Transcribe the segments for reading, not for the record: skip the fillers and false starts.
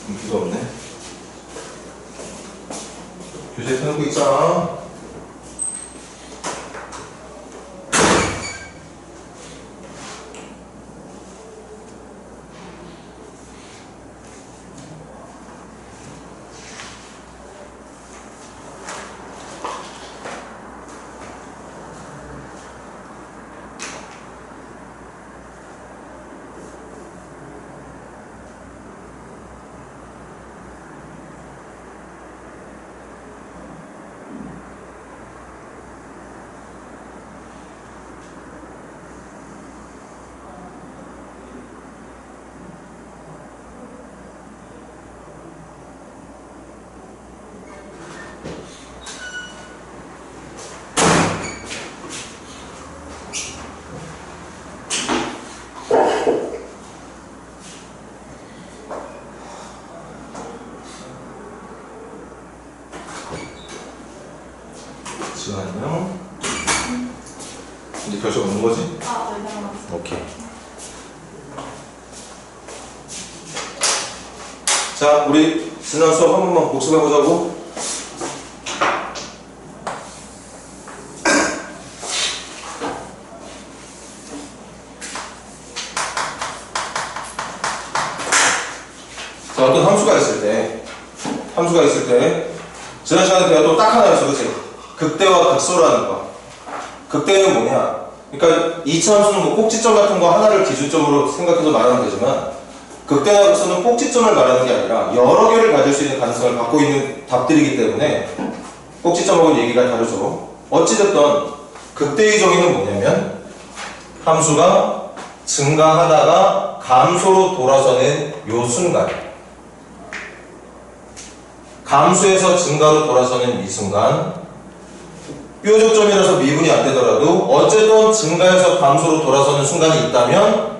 인기가 없네. 교재 펴놓고 있잖아. 잠시만요. 이제 결정 없는 거지? 네, 알았어. 오케이. 자, 우리 지난 수업 한 번만 복습해보자고. 자, 어떤 함수가 있을 때 지난 시간에 배웠던 딱 하나였어, 그치? 극대와 극소라는 거. 극대는 뭐냐? 그러니까 2차 함수는 뭐 꼭지점 같은 거 하나를 기준점으로 생각해서 말하면 되지만, 극대와 극소는 꼭지점을 말하는 게 아니라 여러 개를 가질 수 있는 가능성을 갖고 있는 답들이기 때문에 꼭지점하고는 얘기가 다르죠. 어찌됐든 극대의 정의는 뭐냐면 함수가 증가하다가 감소로 돌아서는 요 순간, 감소에서 증가로 돌아서는 이 순간, 뾰족점이라서 미분이 안 되더라도 어쨌든 증가해서 감소로 돌아서는 순간이 있다면,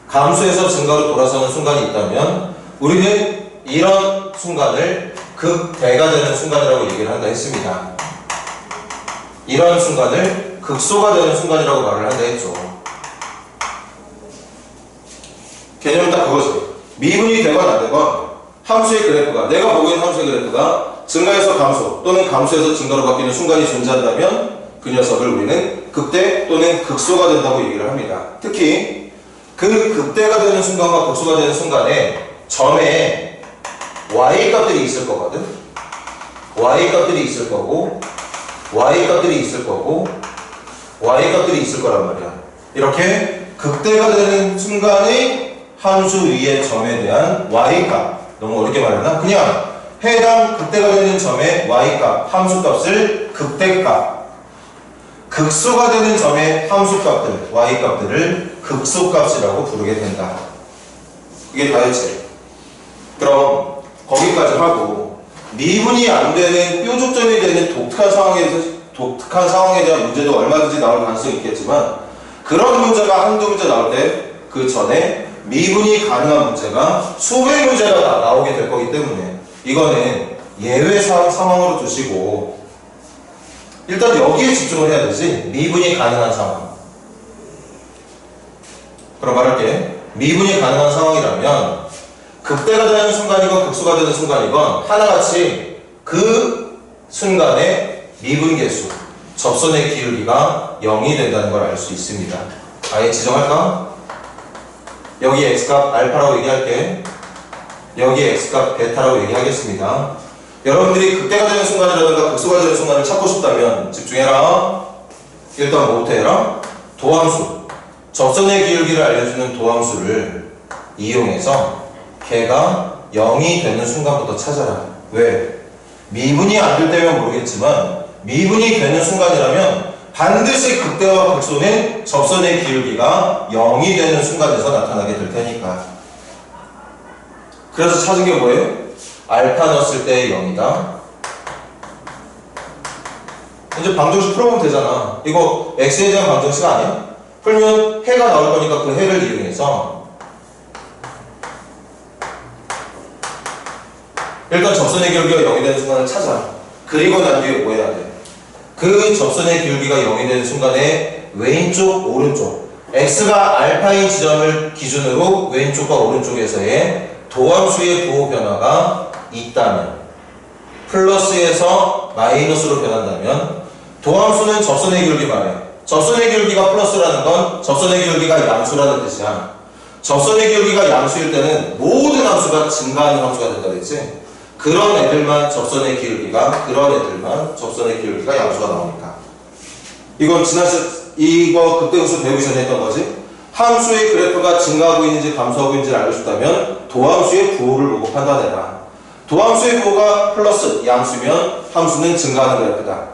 감소에서 증가로 돌아서는 순간이 있다면 우리는 이런 순간을 극대가 되는 순간이라고 얘기를 한다 했습니다. 이런 순간을 극소가 되는 순간이라고 말을 한다 했죠. 개념은 딱 그거지. 미분이 되건 안 되건 함수의 그래프가, 내가 보고 있는 함수의 그래프가 증가해서 감소 또는 감소해서 증가로 바뀌는 순간이 존재한다면 그 녀석을 우리는 극대 또는 극소가 된다고 얘기를 합니다. 특히 그 극대가 되는 순간과 극소가 되는 순간에 점에 y 값들이 있을 거거든. y 값들이 있을 거고 y 값들이 있을 거고 y 값들이 있을 거란 말이야. 이렇게 극대가 되는 순간의 함수 위의 점에 대한 y 값, 너무 어렵게 말했나? 그냥 해당 극대가 되는 점의 y값, 함수값을 극대값, 극소가 되는 점의 함수값들, y값들을 극소값이라고 부르게 된다. 이게 다였지. 그럼 거기까지 하고 미분이 안 되는 뾰족점이 되는 독특한 상황에 대한 문제도 얼마든지 나올 가능성이 있겠지만, 그런 문제가 한두 문제 나올 때 그 전에 미분이 가능한 문제가 수백 문제가 다 나오게 될 거기 때문에 이거는 예외 상황으로 두시고 일단 여기에 집중을 해야 되지. 미분이 가능한 상황. 그럼 말할게. 미분이 가능한 상황이라면 극대가 되는 순간이건 극소가 되는 순간이건 하나같이 그 순간의 미분 개수, 접선의 기울기가 0이 된다는 걸 알 수 있습니다. 아예 지정할까? 여기 x값 알파라고 얘기할게. 여기 x값 베타라고 얘기하겠습니다. 여러분들이 극대가 되는 순간이라든가 극소가 되는 순간을 찾고 싶다면 집중해라. 일단 뭐부터 해라? 도함수, 접선의 기울기를 알려주는 도함수를 이용해서 걔가 0이 되는 순간부터 찾아라. 왜? 미분이 안 될 때면 모르겠지만 미분이 되는 순간이라면 반드시 극대와 극소는 접선의 기울기가 0이 되는 순간에서 나타나게 될 테니까. 그래서 찾은 게 뭐예요? 알파 넣었을 때 0이다. 이제 방정식 풀어보면 되잖아. 이거 x에 대한 방정식 아니야? 풀면 해가 나올 거니까 그 해를 이용해서 일단 접선의 기울기가 0이 되는 순간을 찾아. 그리고 난 뒤에 뭐 해야 돼? 그 접선의 기울기가 0이 되는 순간에 왼쪽, 오른쪽, x가 알파인 지점을 기준으로 왼쪽과 오른쪽에서의 도함수의 부호 변화가 있다면 플러스에서 마이너스로 변한다면 도함수는 접선의 기울기 말해. 접선의 기울기가 플러스라는 건 접선의 기울기가 양수라는 뜻이야. 접선의 기울기가 양수일 때는 모든 함수가 증가하는 함수가 된다 그랬지? 그런 애들만 접선의 기울기가 양수가 나오니까. 이건 이거 그때 우선 배우기 전에 했던 거지? 함수의 그래프가 증가하고 있는지 감소하고 있는지를 알고 싶다면 도함수의 부호를 보고 판단해라. 도함수의 부호가 플러스 양수면 함수는 증가하는 그래프다.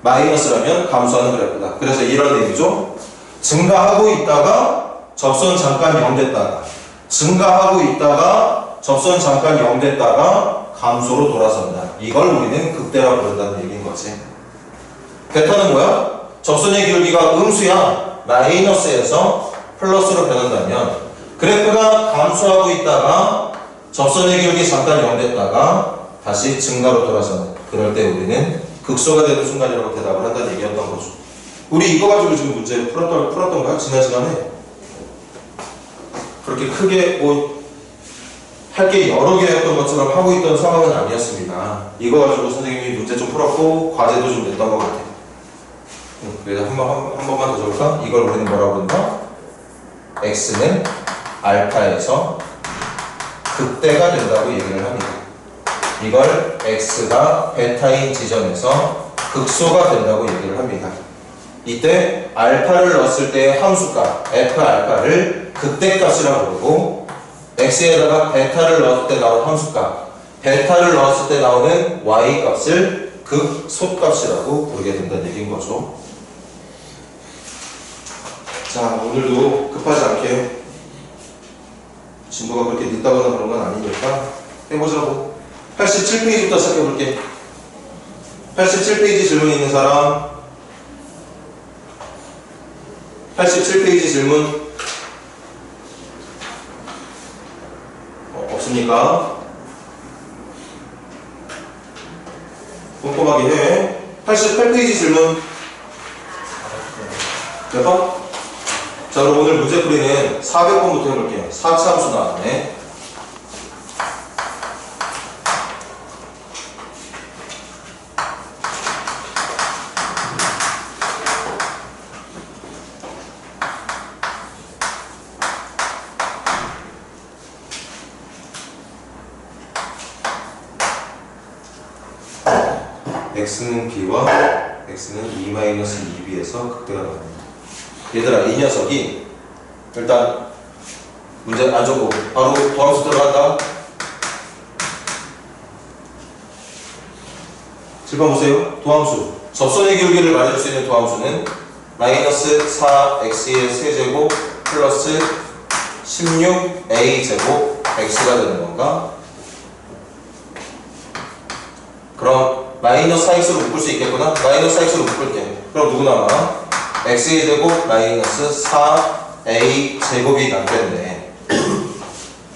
마이너스라면 감소하는 그래프다. 그래서 이런 얘기죠. 증가하고 있다가 접선 잠깐 0 됐다가 증가하고 있다가 접선 잠깐 0 됐다가 감소로 돌아선다. 이걸 우리는 극대화 부른다는 얘기인 거지. 베타는 뭐야? 접선의 기울기가 음수야. 마이너스에서 플러스로 변한다면 그래프가 감소하고 있다가 접선의 기울기 잠깐 0 됐다가 다시 증가로 돌아서는, 그럴 때 우리는 극소가 되는 순간이라고 대답을 한다는 얘기였던 거죠. 우리 이거 가지고 지금 문제 풀었던가요? 지난 시간에? 그렇게 크게 할 게 여러 개였던 것처럼 하고 있던 상황은 아니었습니다. 이거 가지고 선생님이 문제 좀 풀었고 과제도 좀 냈던 것 같아요. 그래서 한 번만 더 적을까? 이걸 우리는 뭐라고 부른다? x는 알파에서 극대가 된다고 얘기를 합니다. 이걸 x가 베타인 지점에서 극소가 된다고 얘기를 합니다. 이때 알파를 넣었을 때의 함수값 f 알파를 극대값이라고 부르고 x에다가 베타를 넣었을 때 나온 함수값 베타를 넣었을 때 나오는 y값을 극소값이라고 부르게 된다는 얘기인 거죠. 자, 오늘도 급하지 않게 진도가 그렇게 늦다거나 그런 건 아니니까 해보자고. 87페이지부터 시작해볼게. 87페이지 질문 있는 사람? 87페이지 질문 없습니까? 꼼꼼하게 해. 88페이지 질문 몇 번? 자, 그럼 오늘 문제풀이는 400번부터 해볼게요. 4차 함수 나왔네. x는 b와 x는 2-2b에서 극대가 나옵니다. 얘들아, 이 녀석이 일단 문제 안 적고 바로 도함수 들어간다. 7번 보세요. 도함수. 접선의 기울기를 말해줄 수 있는 도함수는 마이너스 4x의 세제곱 플러스 16a제곱 x가 되는 건가? 그럼 마이너스 4x로 묶을 수 있겠구나? 마이너스 4x로 묶을게. 그럼 누구 남아? x의 제곱 마이너스 4a 제곱이 남겠네.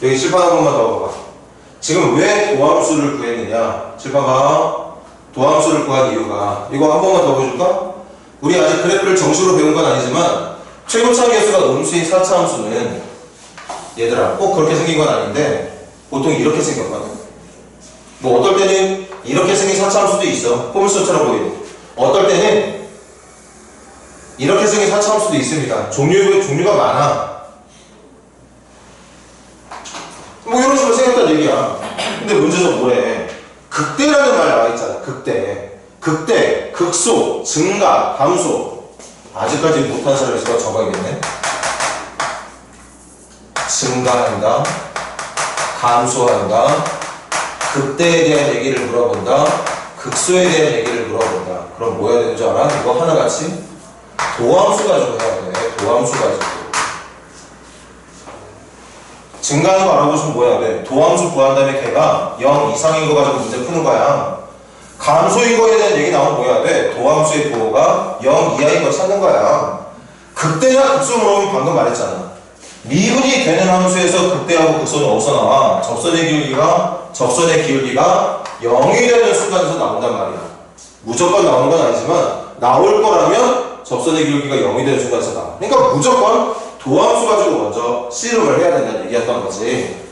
여기 칠판 한 번만 더 봐봐. 지금 왜 도함수를 구했느냐? 칠판 봐. 도함수를 구한 이유가 이거 한 번만 더 보여줄까? 우리 아직 그래프를 정식으로 배운 건 아니지만 최고차 계수가 음수인 4차 함수는 얘들아 꼭 그렇게 생긴 건 아닌데 보통 이렇게 생겼거든. 뭐 어떨 때는 이렇게 생긴 4차 함수도 있어. 포물선처럼 보이는. 어떨 때는 이렇게 생긴 4차 함수도 있습니다. 종류가 많아. 뭐 이런 식으로 생겼다는 얘기야. 근데 문제는 뭐래? 극대라는 말 나와 있잖아. 극대, 극소, 증가, 감소. 아직까지 못한 사람이 있을까? 적어야겠네. 증가한다, 감소한다, 극대에 대한 얘기를 물어본다, 극소에 대한 얘기를 물어본다. 그럼 뭐 해야 되는 줄 알아? 이거 하나같이 도함수 가지고 해야 돼. 도함수 가지고. 증가하는 거 알아보시면 뭐 해야 돼? 도함수 구한 다음에 걔가 0 이상인 거 가지고 문제 푸는 거야. 감소인 거에 대한 얘기 나오면 뭐 해야 돼? 도함수의 부호가 0 이하인 걸 찾는 거야. 극대냐 극소 물어보면 방금 말했잖아. 미분이 되는 함수에서 극대하고 극소는 어디서 나와? 접선의 기울기가 0이 되는 순간에서 나온단 말이야. 무조건 나오는 건 아니지만 나올 거라면 접선의 기울기가 0이 되는 순간에서 나와. 그러니까 무조건 도함수 가지고 먼저 씨름을 해야 된다는 얘기였던 거지.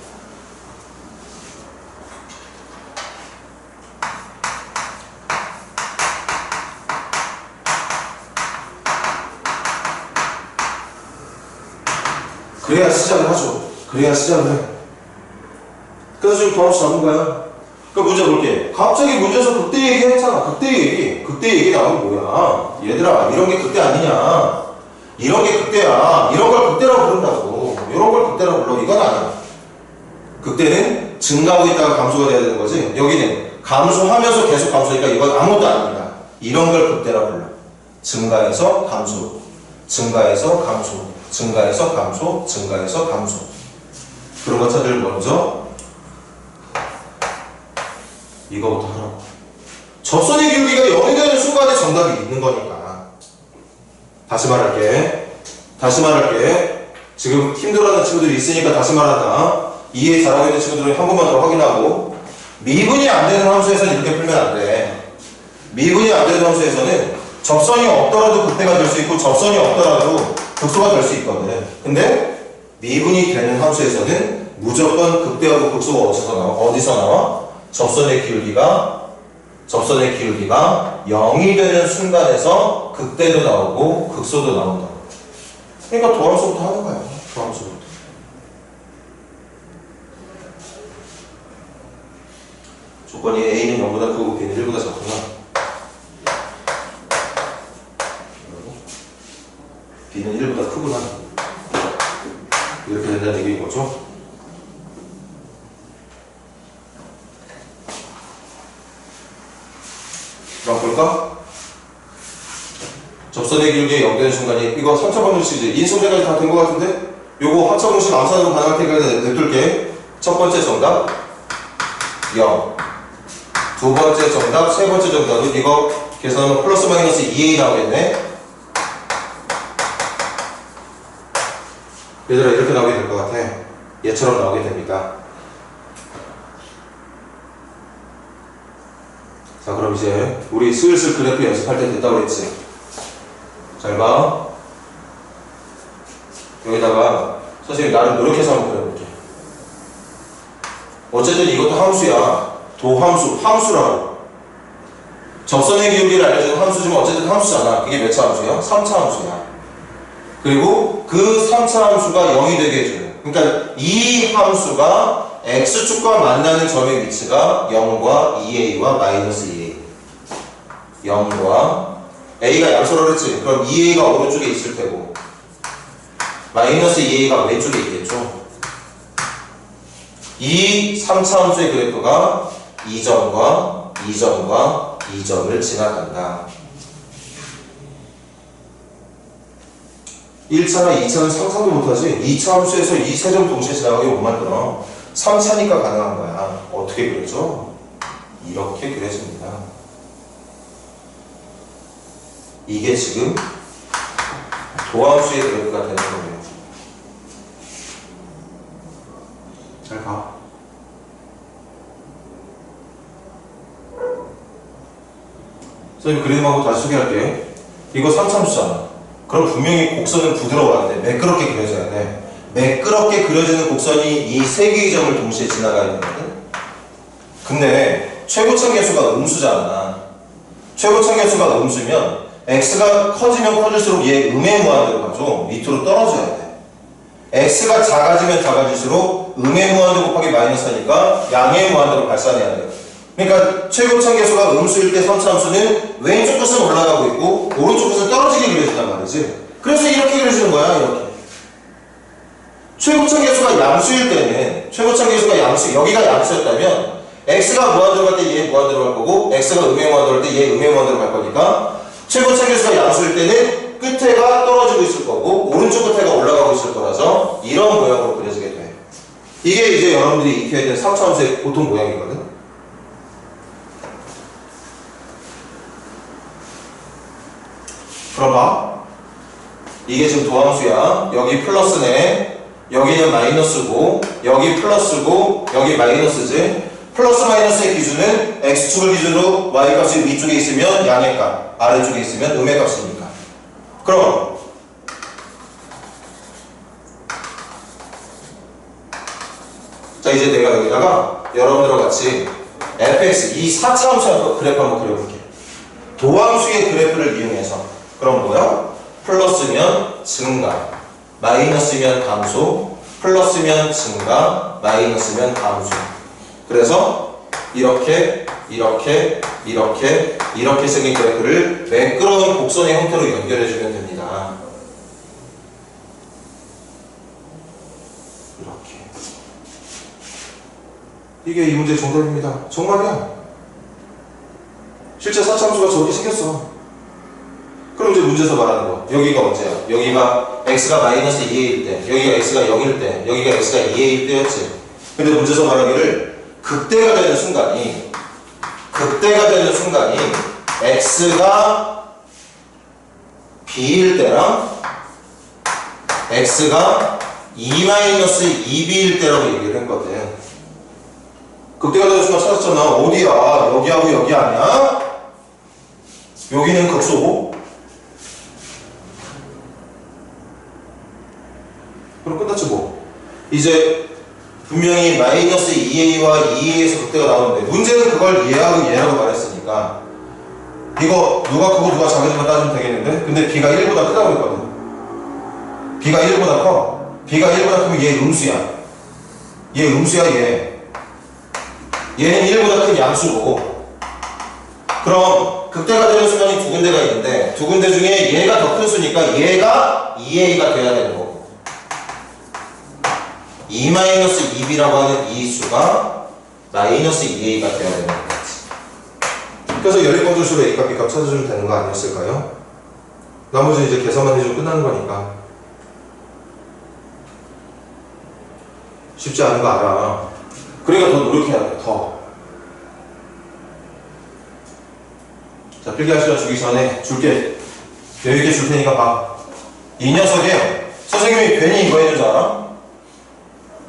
그래야 시작을 하죠. 그래야 시작을 해. 그래서 지금 도함수 잡은 거야. 그 문제 볼게. 갑자기 문제에서 극대 얘기 했잖아. 극대 얘기. 극대 얘기 나오면 뭐야? 얘들아, 이런 게 극대 아니냐? 이런 게 극대야. 이런 걸 극대라고 부른다고. 이런 걸 극대라고 불러. 이건 아니야. 극대는 증가하고 있다가 감소가 돼야 되는 거지. 여기는 감소하면서 계속 감소니까 이건 아무것도 아닙니다. 이런 걸 극대라고 불러. 증가해서 감소. 증가해서 감소. 증가해서 감소. 증가해서 감소. 그런 것들을 먼저 이거부터 하라고. 접선의 기울기가 0이 되는 순간에 정답이 있는 거니까. 다시 말할게. 지금 힘들어하는 친구들이 있으니까 다시 말한다. 이해 잘하고 있는 친구들은 한 번만 더 확인하고. 미분이 안 되는 함수에서는 이렇게 풀면 안 돼. 미분이 안 되는 함수에서는 접선이 없더라도 극대가 될 수 있고 접선이 없더라도 극소가 될 수 있거든. 근데 미분이 되는 함수에서는 무조건 극대하고 극소가 어디서 나와? 접선의 기울기가 0이 되는 순간에서 극대도 나오고 극소도 나온다. 그러니까 도함수부터 하는 거야. 도함수부터. 조건이 A는 0보다 크고 B는 1보다 작구나. B는 1보다 크구나. 이렇게 된다는 얘기인 거죠. 그럼 볼까? 접선의 기울기에 0 되는 순간이 이거 3차 방정식이지. 인수분해까지 다 된 것 같은데? 요거 합차 공식 암산으로 가능할 테니까 냅둘게. 첫 번째 정답 0. 두 번째 정답, 세 번째 정답은 이거 계산하면 플러스 마이너스 2a 나오겠네. 얘들아 이렇게 나오게 될 것 같아. 얘처럼 나오게 됩니다. 자, 그럼 이제 우리 슬슬 그래프 연습할 때 됐다고 그랬지. 잘 봐. 여기다가 선생님이 나름 노력해서 한번 그려볼게. 어쨌든 이것도 함수야. 도함수, 함수라고. 접선의 기울기를 알려주는 함수지만 어쨌든 함수잖아. 그게 몇 차 함수야? 3차 함수야. 그리고 그 3차 함수가 0이 되게 해주는. 그러니까 이 함수가 x축과 만나는 점의 위치가 0과 2a와 마이너스 2a. 0과 a가 양수라고 그랬지. 그럼 2a가 오른쪽에 있을 테고 마이너스 2a가 왼쪽에 있겠죠. 이 3차 함수의 그래프가 2점과 2점과 2점을 지나간다. 1차나 2차는 상상도 못하지. 2차 함수에서 이 세 점 동시에 지나가게 못 만들어. 3차니까 가능한 거야. 어떻게 그려져? 이렇게 그려집니다. 이게 지금 도함수의 그래프가 되는 거예요. 잘 가. 선생님 그림하고 다시 소개할게. 이거 3참수잖아. 그럼 분명히 곡선은 부드러워야 돼. 매끄럽게 그려져야 돼. 매끄럽게 그려지는 곡선이 이 세 개의 점을 동시에 지나가야 되거든. 근데 최고차 계수가 음수잖아. 최고차 계수가 음수면 x가 커지면 커질수록 얘 음의 무한대로 가죠. 밑으로 떨어져야 돼. x가 작아지면 작아질수록 음의 무한대 곱하기 마이너스 하니까 양의 무한대로 발산해야 돼. 그러니까 최고차 계수가 음수일 때 3차 함수는 왼쪽 끝은 올라가고 있고 오른쪽 끝은 떨어지게 그려진단 말이지. 그래서 이렇게 그려지는 거야. 이렇게. 최고차 계수가 양수일 때는 최고차 계수가 양수, 여기가 양수였다면 x가 무한대로 갈 때 얘 무한대로 갈 거고 x가 음의 무한대로 갈 때 얘 음의 무한대로 갈 거니까 최고차 계수가 양수일 때는 끝에가 떨어지고 있을 거고 오른쪽 끝에가 올라가고 있을 거라서 이런 모양으로 그려지게 돼. 이게 이제 여러분들이 익혀야 되는 3차 함수의 보통 모양이거든. 그럼 봐. 이게 지금 도함수야. 여기 플러스네. 여기는 마이너스고 여기 플러스고 여기 마이너스지. 플러스 마이너스의 기준은 x축을 기준으로 y값이 위쪽에 있으면 양의 값, 아래쪽에 있으면 음의 값이니까. 그럼 자 이제 내가 여기다가 여러분들과 같이 fx 이 4차 함수 그래프 한번 그려볼게. 도함수의 그래프를 이용해서. 그럼 뭐야? 플러스면 증가, 마이너스면 감소, 플러스면 증가, 마이너스면 감소. 그래서 이렇게 생긴 그래프를 매끄러운 곡선의 형태로 연결해주면 됩니다. 이렇게. 이게 이 문제의 정답입니다. 정말이야. 실제 사차함수가 저렇게 생겼어. 그럼 이제 문제에서 말하는 거. 여기가 언제야? 여기가 x가 마이너스 2a일 때, 여기가 x가 0일 때, 여기가 x가 2a일 때였지. 근데 문제에서 말하기를 극대가 되는 순간이 x가 b일 때랑 x가 2-2b일 때라고 얘기를 했거든. 극대가 되는 순간 찾았잖아. 어디야? 여기하고 여기 아니야? 여기는 극소고. 그럼 끝났지 뭐. 이제 분명히 마이너스 2a와 2a에서 극대가 나오는데 문제는 그걸 얘라고 말했으니까 이거 누가 크고 누가 작은지만 따지면 되겠는데, 근데 b가 1보다 크다고 했거든. b가 1보다 커. b가 1보다 크면 얘 음수야. 얘는 1보다 큰 양수고. 그럼 극대가 되는 순간이 두 군데가 있는데 두 군데 중에 얘가 더 큰 수니까 얘가 2a가 돼야 되는 거고, 2-2b라고 하는 이 수가 마이너스 2a가 돼야 되는 거지. 그래서 연립방정식으로 a값 b값 찾아주면 되는 거 아니었을까요? 나머지는 이제 계산만 해주면 끝나는 거니까. 쉽지 않은 거 알아. 그러니까 더 노력해야 돼. 더. 자, 필기할 시간 주기 전에 줄게. 여유있게 줄 테니까 봐. 이 녀석이 선생님이 괜히 이거 했는 줄 알아?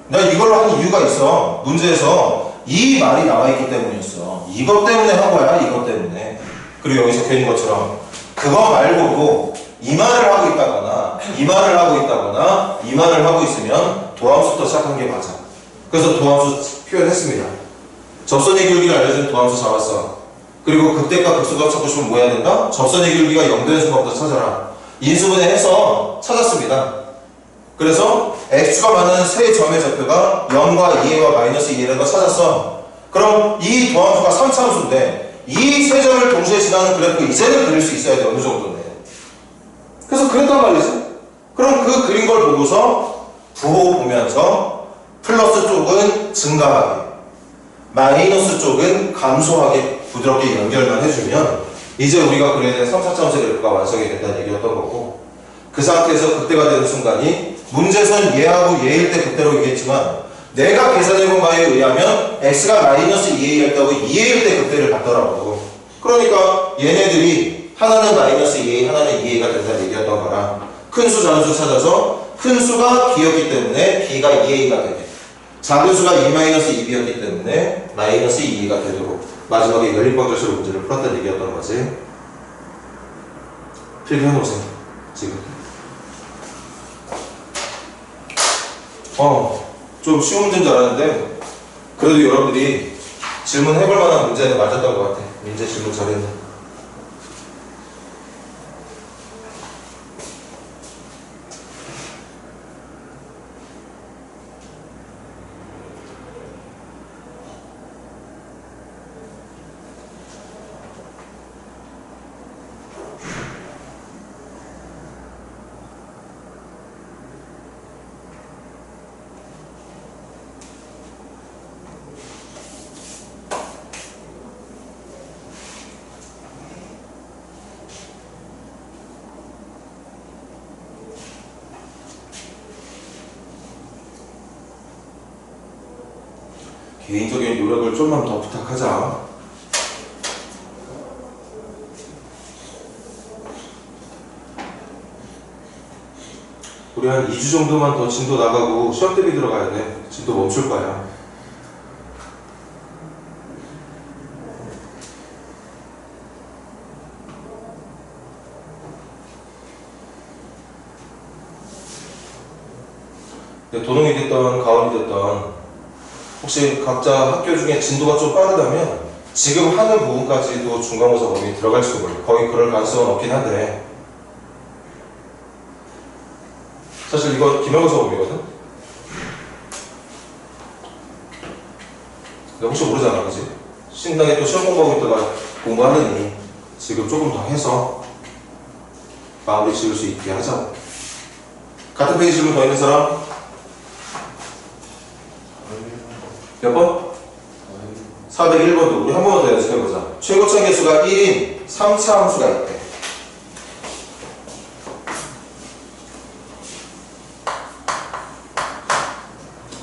내가 이걸로 한 이유가 있어. 문제에서 이 말이 나와있기 때문이었어. 이것 때문에 한 거야. 이것 때문에. 그리고 여기서 괜히 것처럼 그거 말고도 이 말을 하고 있다거나 이 말을 하고 있다거나 이 말을 하고 있으면 도함수부터 시작한 게 맞아. 그래서 도함수 표현했습니다. 접선의 기울기를 알려준 도함수 잡았어. 그리고 극대값 극소값 찾고 싶으면 뭐 해야 된다? 접선의 기울기가 0되는 순간부터 찾아라. 인수분해해서 찾았습니다. 그래서 x가 많은 세 점의 좌표가 0과 2a와 마이너스 2a라는 거 찾았어. 그럼 이 도함수가 3차함수인데 이 세 점을 동시에 지나는 그래프 이제는 그릴 수 있어야 돼. 어느 정도는. 그래서 그랬단 말이지. 그럼 그 그린 걸 보고서 부호 보면서 플러스 쪽은 증가하게, 마이너스 쪽은 감소하게 부드럽게 연결만 해주면 이제 우리가 그려야 되는 3, 4차원의 그래프가 완성이 된다는 얘기였던 거고, 그 상태에서 극대가 되는 순간이 문제선 얘하고 얘일 때 극대로 얘기했지만 내가 계산해본 바에 의하면 x가 마이너스 2a였다고 2a일 때 극대를 받더라고. 그러니까 얘네들이 하나는 마이너스 2a, 하나는 2a가 된다는 얘기였던 거라 큰 수, 작은 수 찾아서 큰 수가 b였기 때문에 b가 2a가 되게, 작은 수가 2-2b였기 때문에 마이너스 2a가 되도록 마지막에 연립방정식으로 문제를 풀었다는 얘기였던 거지. 필기해놓으세요. 지금. 좀 쉬운 문제인 줄 알았는데 그래도 여러분들이 질문해볼 만한 문제는 맞았던 것 같아. 민재 질문 잘했네. 개인적인 노력을 좀만 더 부탁하자. 우리 한 2주 정도만 더 진도 나가고 시험 대비 들어가야 돼. 진도 멈출 거야. 도농이 됐던 가온이 됐던 혹시 각자 학교 중에 진도가 좀 빠르다면 지금 하는 부분까지도 중간고사 범위에 들어갈지도 몰라. 거의 그럴 가능성은 없긴 한데 사실 이거 기말고사 범위거든? 근데 혹시 모르잖아, 그지? 신나게 또 시험 공부하고 있다가 공부하느니 지금 조금 더 해서 마무리 지을 수 있게 하자고. 같은 페이지 질문 더 있는 사람? 몇 번? 401번도 우리 한 번만 더 연습해보자. 최고점 개수가 1인 3차 함수가 있대.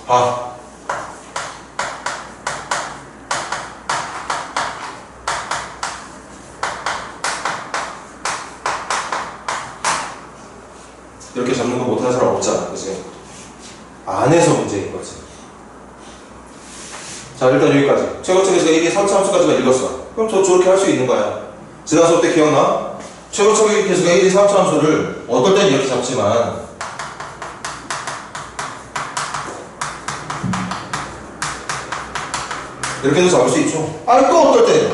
봐. 이렇게 잡는 거 못하는 사람 없잖아, 그치? 안에서 문제인 거지. 자, 일단 여기까지. 최고점 개수가 1인 3차 함수까지가 읽었어. 그럼 저 저렇게 할 수 있는 거야. 지난 수업 때 기억나? 최고점 개수가 1인 3차 함수를 어떨 땐 이렇게 잡지만 이렇게도 잡을 수 있죠. 아니 또 어떨 때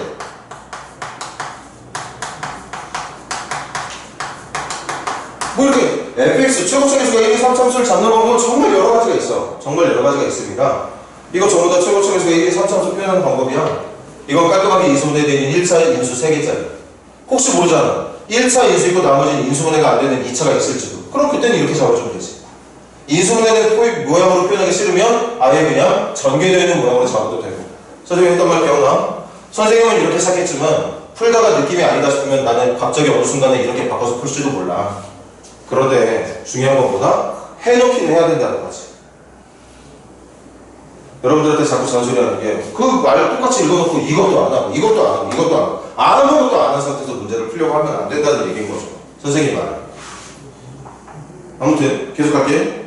뭐 이렇게 fx 최고점 개수가 1인 3차 함수를 잡는 방법은 정말 여러 가지가 있어. 정말 여러 가지가 있습니다. 이거 전부 다 최고점 개수가 1인 3차 함수 표현하는 방법이야. 이건 깔끔하게 인수분해 되는 1차 인수 3개짜리. 혹시 모르잖아. 1차 인수 있고 나머지는 인수분해가 안 되는 2차가 있을지도. 그럼 그때는 이렇게 잡아주면 되지. 인수분해는 토익 모양으로 표현하기 싫으면 아예 그냥 전개되어 있는 모양으로 잡아도 되고. 선생님이 했던 말 기억나? 선생님은 이렇게 시작했지만 풀다가 느낌이 아니다 싶으면 나는 갑자기 어느 순간에 이렇게 바꿔서 풀지도 몰라. 그런데 중요한 것보다 해놓기는 해야 된다는 거지. 여러분들한테 자꾸 잔소리하는 게 그 말 똑같이 읽어놓고 이것도 안 하고 이것도 안 하고 이것도 안 하고 아무것도 안 한 상태에서 문제를 풀려고 하면 안 된다는 얘기인 거죠. 선생님 말은. 아무튼 계속 할게.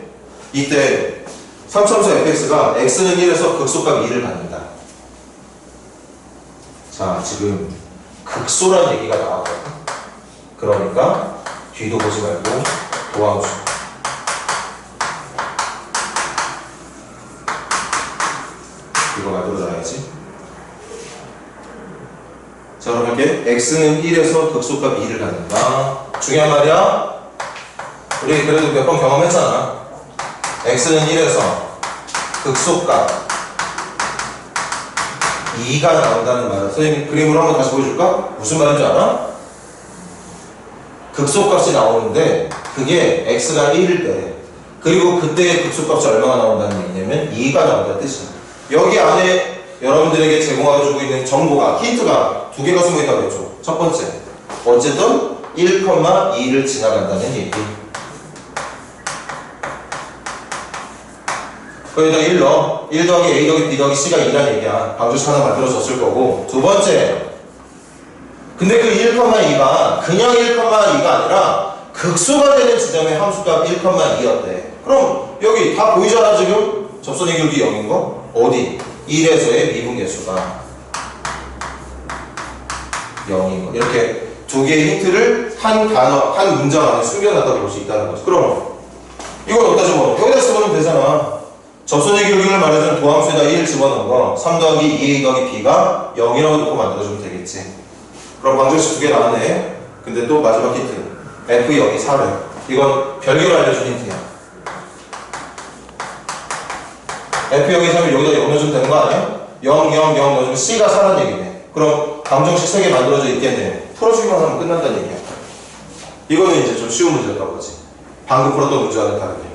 이때 3차함수 fx가 x는 1에서 극소값 2를 갖는다. 자, 지금 극소란 얘기가 나왔거든. 그러니까 뒤도 보지 말고 도함수. 이거 만들어놔야지. 자, 그럼 할게. x는 1에서 극소값 2를 갖는다. 중요한 말이야. 우리 그래도 몇 번 경험했잖아. x는 1에서 극소값 2가 나온다는 말은 선생님 그림으로 한번 다시 보여줄까? 무슨 말인지 알아? 극소값이 나오는데 그게 x가 1일 때 그리고 그때의 극소값이 얼마가 나온다는 얘기냐면 2가 나온다는 뜻이야. 여기 안에 여러분들에게 제공해주고 있는 정보가 힌트가 두 개가 숨어 있다고 했죠. 첫 번째, 어쨌든 1,2를 지나간다는 얘기. 거기다 1 넣어. 1 더하기 a 더하기 b 더하기 c가 2라는 얘기야. 방정식 하나 만들어졌을 거고. 두 번째, 근데 그 1,2가 그냥 1,2가 아니라 극소가 되는 지점의 함수값 1,2였대. 그럼 여기 다 보이잖아 지금? 접선의 기울기 0인 거? 어디? 1에서의 미분계수가 0인 거. 이렇게 두 개의 힌트를 한 단어, 한 문장 안에 숨겨놨다고 볼 수 있다는 거지. 그럼 이건 어디다 집어넣어? 여기다 집어넣으면 되잖아. 접선의 기울기를 말해주는 도함수에다 1을 집어넣은 거 3 더하기 2a 더하기 b가 0이라고 놓고 만들어주면 되겠지. 그럼 방정식 두 개 나왔네. 근데 또 마지막 힌트 f0이 4래. 이건 별개로 알려준 힌트야. f0이 3을 여기다 0 넣어주면 되는 거 아니야? 0, 0, 0 넣어주면 c가 4라는 얘기네. 그럼 방정식 3개 만들어져 있겠네. 풀어주기만 하면 끝난다는 얘기야. 이거는 이제 좀 쉬운 문제였던 거지. 방금 풀었던 문제와는 다르게.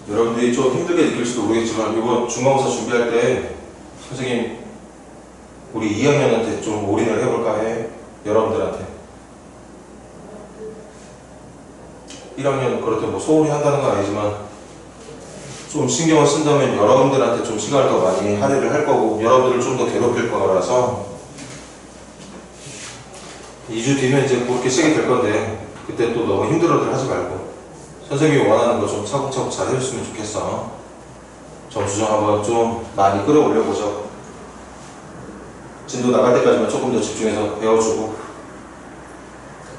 여러분들이 좀 힘들게 느낄지도 모르겠지만 이번 중간고사 준비할 때 선생님 우리 2학년한테 좀 올인을 해볼까 해. 여러분들한테 1학년 그렇게 뭐 소홀히 한다는 건 아니지만 좀 신경을 쓴다면 여러분들한테 좀 시간을 더 많이 할애를 할 거고 여러분들을 좀 더 괴롭힐 거라서 2주 뒤면 이제 그렇게 시작이 될 건데 그때 또 너무 힘들어들 하지 말고 선생님이 원하는 거 좀 차곡차곡 잘 해줬으면 좋겠어. 점수 좀 한번 좀 많이 끌어올려보죠. 진도 나갈 때까지만 조금 더 집중해서 배워주고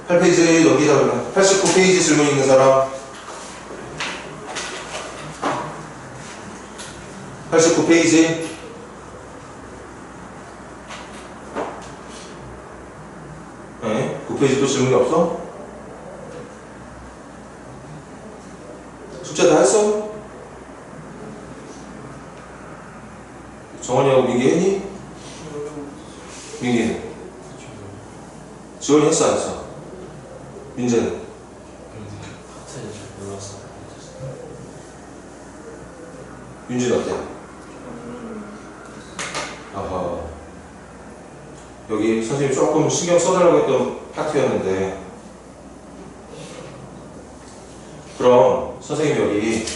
8페이지 넘기자 그러면 89페이지 질문 있는 사람 89페이지 네, 9페이지 또 질문이 없어? 숙제 다 했어? 정원이하고 민기 했니? 민기는? 지원이 했어 안 했어? 민재는? 윤지는 어때? 아하 여기 선생님이 조금 신경 써달라고 했던 파트였는데 그럼 선생님이 여기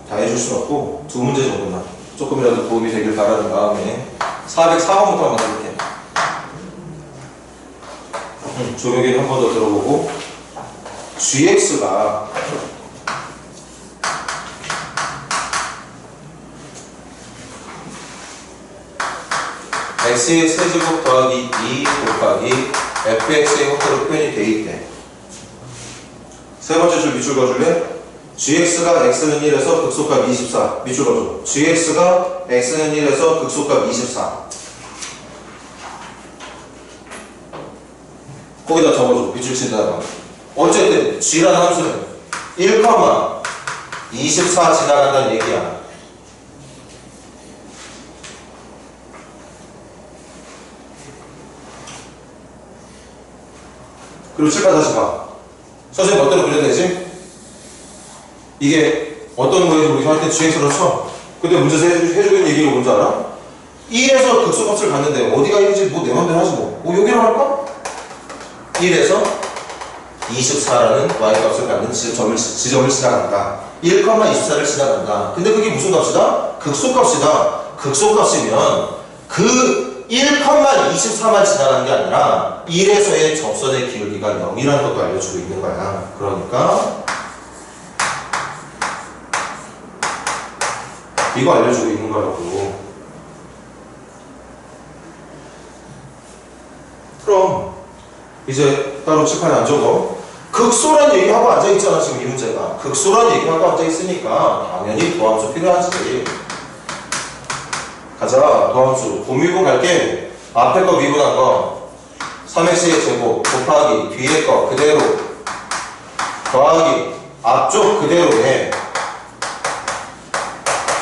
다 해줄 순 없고 두 문제 정도만 조금이라도 도움이 되길 바라는 마음에 404번부터 한번 해볼게. 조명이 한 번 더 들어보고 gx가 x의 세제곱 더하기 2 곱하기 fx의 형태로 표현이 돼 있대. 세 번째 줄 밑줄 그어줄래? gx가 x는 1에서 극소값 24 밑줄 그어줘. gx가 x는 1에서 극소값 24 거기다 적어줘. 밑줄 친다가 어쨌든 g라는 함수는 1,24 지나간다는 얘기야. 그리고 칠판 다시 봐. 선생님 어떤 그려야 되지? 이게 어떤 거에서 우리 할 때 gx로 쳐. 근데 문제에서 해주고 있는 얘기가 뭔지 알아? 1에서 극소값을 갔는데 어디가 1인지 뭐 내 맘대로 하지 뭐. 여기로 할까? 1에서 24라는 y값을 갖는 지점을 지나간다. 1,24를 지나간다. 근데 그게 무슨 값이다? 극소값이다. 극소값이면 그 1,24만 지나가는 게 아니라 1에서의 접선의 기울기가 0이라는 것도 알려주고 있는 거야. 그러니까 이거 알려주고 있는 거라고. 그럼 이제 따로 칠판에 안 적어. 극소란 얘기하고 앉아있잖아. 지금 이 문제가 극소란 얘기하고 앉아있으니까 당연히 도함수 필요하지. 가자. 도함수 곰미분 갈게. 앞에 거 미분한 거 3x의 제곱 곱하기 뒤에 거 그대로 더하기 앞쪽 그대로 해.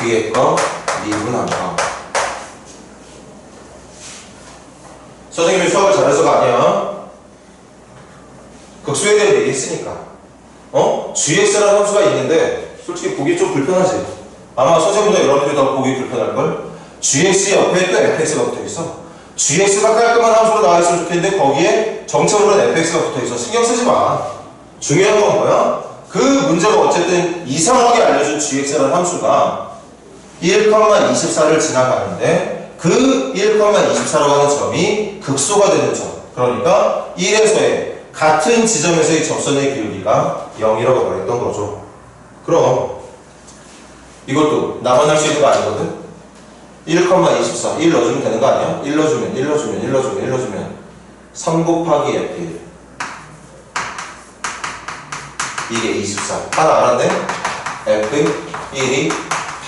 뒤에 거 미분한 거. 선생님이 수학을 잘해서가 아니야. 극소에 대해 얘기했으니까. gx라는 함수가 있는데 솔직히 보기 좀 불편하지. 아마 선생님도 여러분들이 더 보기 불편할걸. gx 옆에 또 fx가 붙어있어. gx가 깔끔한 함수로 나와있으면 좋겠는데 거기에 정체모르는 fx가 붙어있어. 신경 쓰지 마. 중요한 건 뭐야? 그 문제가 어쨌든 이상하게 알려준 gx라는 함수가 1,24를 지나가는데 그 1,24라고 하는 점이 극소가 되는 점. 그러니까 1에서의 같은 지점에서의 접선의 기울기가 0이라고 말했던 거죠. 그럼 이것도 나만 할 수 있는 거 아니거든? 1,24 1 넣어주면 되는 거 아니야? 1 넣어주면 3 곱하기 F1 이게 24 하나 알았네? F1이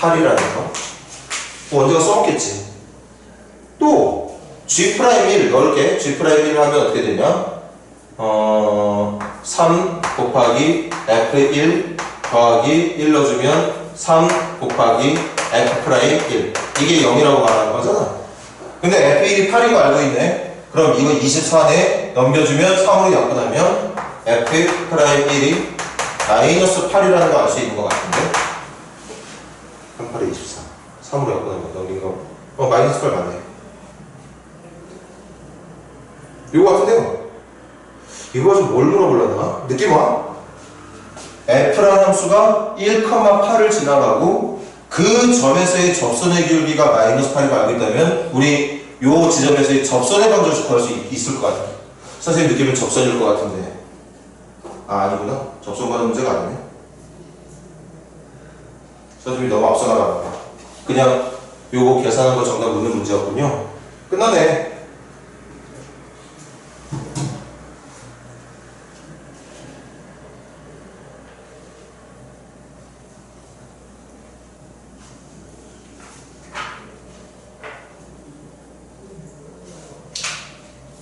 8이라는 거 언제가 써먹겠지. 또 G'1 넣을게. G'1 하면 어떻게 되냐? 3 곱하기 F1 더하기 1 넣어주면 3 곱하기 F'1 이게 0이라고 말하는 거잖아. 근데 F1이 8인 거 알고 있네. 그럼 이거 24에 넘겨주면 3으로 약분하면 F'1이 마이너스 8이라는 거 알 수 있는 것 같은데 38에 24 3으로 약분하면 넘긴 거 마이너스 8 맞네. 이거 같은데요. 이거 좀 뭘 물어보려나? 느낌 와? F라는 함수가 1,8을 지나가고 그 점에서의 접선의 기울기가 마이너스 8이 알고 있다면 우리 요 지점에서의 접선의 방정식 구할 수 있을 것 같아. 선생님 느낌은 접선일 것 같은데 아니구나. 접선 가는 문제가 아니네. 선생님이 너무 앞서 나가는 거야. 그냥 요거 계산한 거 정답 묻는 문제였군요. 끝나네.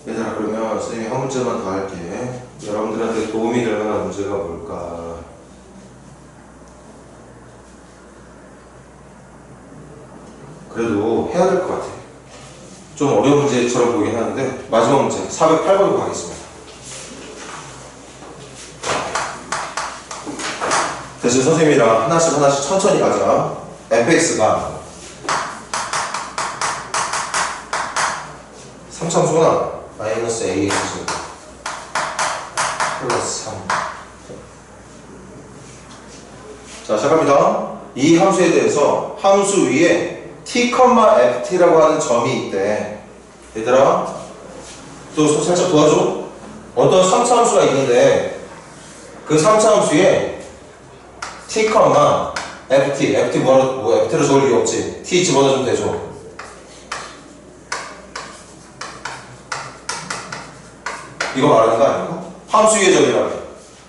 얘들아, 그러면 선생님이 한 문제만 더 할게. 여러분들한테 도움이 될 만한 문제가 뭘까? 그래도 해야 될 것 같아. 좀 어려운 문제처럼 보이긴 하는데 마지막 문제 408번으로 가겠습니다. 대신 선생님이랑 하나씩 천천히 가자. fx가 3참수구나. 마이너스 ax 플러스 3. 자, 시작합니다. 이 함수에 대해서 함수 위에 t, ft라고 하는 점이 있대. 얘들아, 또 살짝 도와줘. 어떤 3차함수가 있는데 그 3차함수에 t, ft 뭐 ft를 적을 리가 없지. t 집어넣으면 되죠. 이거 말하는 거 아닌가? 함수의 점이라며.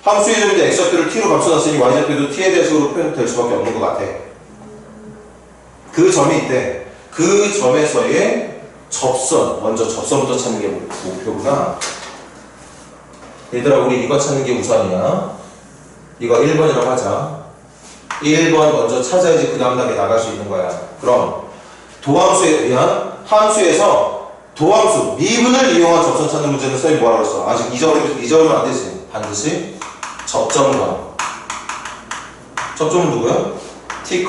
함수의 점인데 x좌표를 t로 감춰놨으니 y좌표도 t에 대한 식으로 표현될 수밖에 없는 것 같아. 그 점이 있대. 그 점에서의 접선, 먼저 접선부터 찾는 게 목표구나. 얘들아, 우리 이거 찾는 게 우선이야. 이거 1번이라고 하자. 1번 먼저 찾아야지 그 다음 단계 나갈 수 있는 거야. 그럼 도함수에 의한 함수에서 도함수, 미분을 이용한 접선 찾는 문제는 선생님이 뭐라고 했어? 아직 잊어버리면 안 되지. 반드시 접점과. 접점은 누구야? t,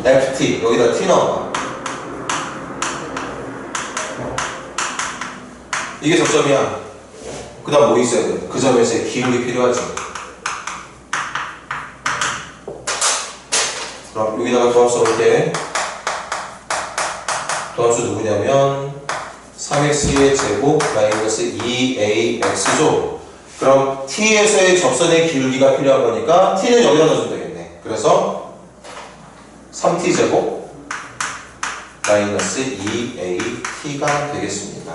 ft. 여기다 t 나와. 이게 접점이야. 그 다음 뭐 있어야 돼? 그 점에서의 기울기 필요하지. 그럼 여기다가 도함수 넣을게. 도함수 누구냐면 3x의 제곱 마이너스 2ax죠. 그럼 t에서의 접선의 기울기가 필요한 거니까 t는 여기다 넣어주면 되겠네. 그래서 3t 제곱 마이너스 2at가 되겠습니다.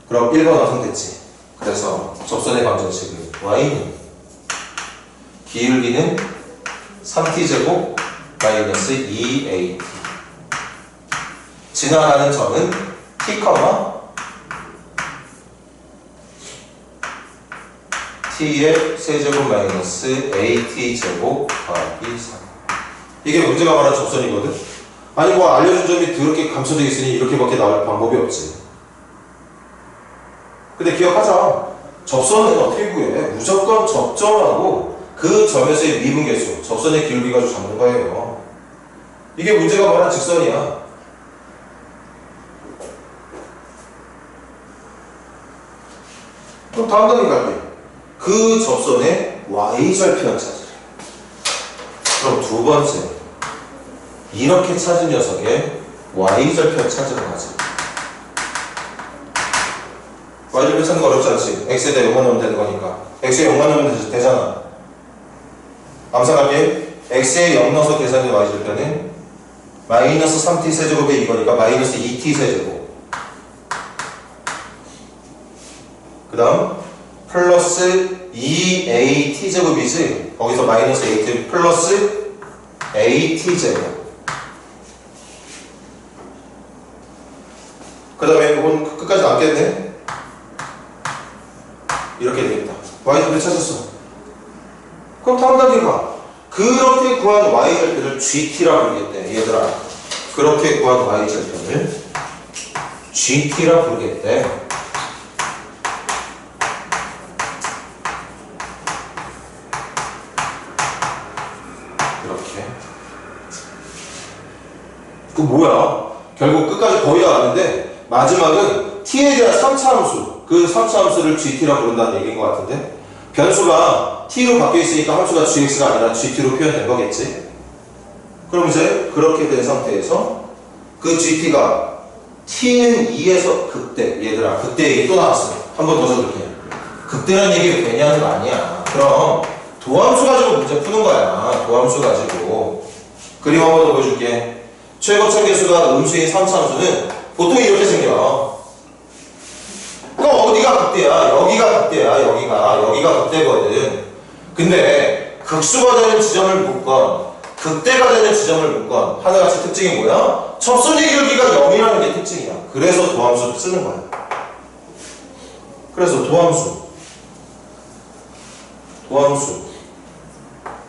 그럼 1번 완성됐지. 그래서 접선의 방정식은 y는 기울기는 3t 제곱 마이너스 2at. 지나가는 점은 t, t의 세제곱 마이너스 at 제곱 더하기 3. 이게 문제가 말하는 접선이거든. 아니 뭐 알려준 점이 더럽게 감춰져 있으니 이렇게밖에 나올 방법이 없지. 근데 기억하자. 접선은 어떻게 구해? 무조건 접점하고 그 점에서의 미분계수, 접선의 기울기 가지고 잡는 거예요. 이게 문제가 말하는 직선이야. 그럼 다음 단계 갈게. 그 접선의 y절편 찾으래. 그럼 두 번째, 이렇게 찾은 녀석의 y절편 찾으러 가자. y절편 찾는 거 어렵지 않지? x에다 0만 넣으면 되는 거니까. x에 0만 넣으면 되잖아. 암산할게. x에 0 넣어서 계산된 y절편은 마이너스 3t 세제곱의 이거니까 마이너스 2t 세제곱. 그 다음 플러스 2at 제곱이지. 거기서 마이너스 at 플러스 at 제곱. 그 다음에 이건 끝까지 남겠네. 이렇게 되겠다. y절편 찾았어. 그럼 다음 단계가 그렇게 구한 y절편을 gt라 부르겠대. 얘들아, 그렇게 구한 y절편을 gt라 부르겠대. 그 뭐야? 결국 끝까지 거의 다 왔는데 마지막은 t에 대한 3차 함수, 그 3차 함수를 gt라 부른다는 얘기인 것 같은데 변수가 t로 바뀌어 있으니까 함수가 gx가 아니라 gt로 표현된 거겠지? 그럼 이제 그렇게 된 상태에서 그 gt가 t는 2에서 극대. 얘들아, 극대 얘기 또 나왔어. 한 번 더 적을게. 극대라는 얘기가 괜히 하는 거 아니야. 그럼 도함수 가지고 문제 푸는 거야. 도함수 가지고. 그림 한 번 더 보여줄게. 최고차 계수가 음수인 3차 함수는 보통 이렇게 생겨. 그럼 어디가 극대야? 여기가 극대야. 여기가 극대거든. 근데 극수가 되는 지점을 묶건 극대가 되는 지점을 묶건 하나같이 특징이 뭐야? 접선의 기울기가 0이라는 게 특징이야. 그래서 도함수를 쓰는 거야. 그래서 도함수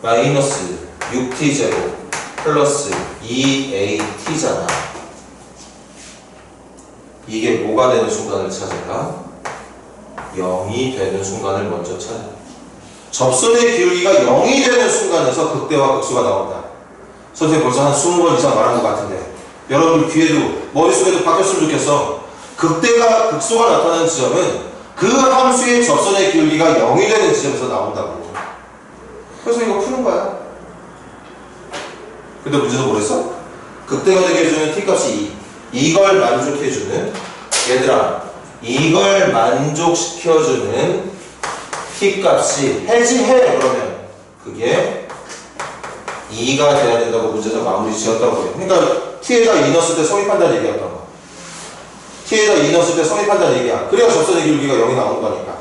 마이너스 6t제곱 플러스 2at잖아. 이게 뭐가 되는 순간을 찾아라? 0이 되는 순간을 먼저 찾아. 접선의 기울기가 0이 되는 순간에서 극대와 극수가 나온다. 선생님 벌써 한 20번 이상 말한 것 같은데 여러분들 귀에도 머릿속에도 박혔으면 좋겠어. 극대가 극수가 나타나는 지점은 그 함수의 접선의 기울기가 0이 되는 지점에서 나온다고. 그래서 이거 푸는 거야. 근데 문제도 뭐랬어? 극대가 되게 해주는 t값이 2. 이걸 만족해주는 얘들아 이걸 만족시켜주는 t값이 해지해. 그러면 그게 2가 돼야 된다고 문제에서 마무리 지었다고 해요. 그러니까 t에다 2 넣었을 때 성립한다는 얘기였던 거. t에다 2 넣었을 때 성립한다는 얘기야. 그래야 접선의 기울기가 0이 나오는 거니까.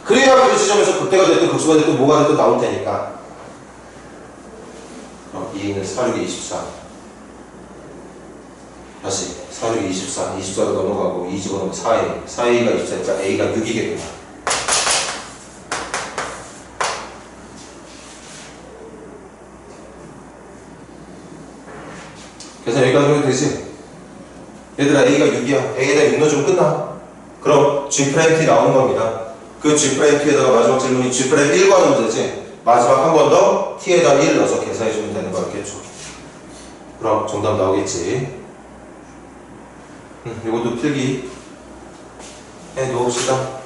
그래야 그 지점에서 극대가 됐든 극수가 됐든 뭐가 됐든 나올 테니까. 그럼 2는 4, 6, 24. 다시 4, 6, 24. 24로 넘어가고 2 집어넣으면 4a. 4a가 24니까 a가 6이겠구나. 그래서 여기까지 하면 되지? 얘들아 a가 6이야. a에다 6 넣어주면 끝나. 그럼 G'T 나오는 겁니다. 그 G'T에다가 마지막 질문이 G'1 구하는 문제지. 마지막 한 번 더 t에다 1 넣어서 계산해주면 되는 거였겠죠. 그럼 정답 나오겠지. 이것도 필기 해 놓읍시다.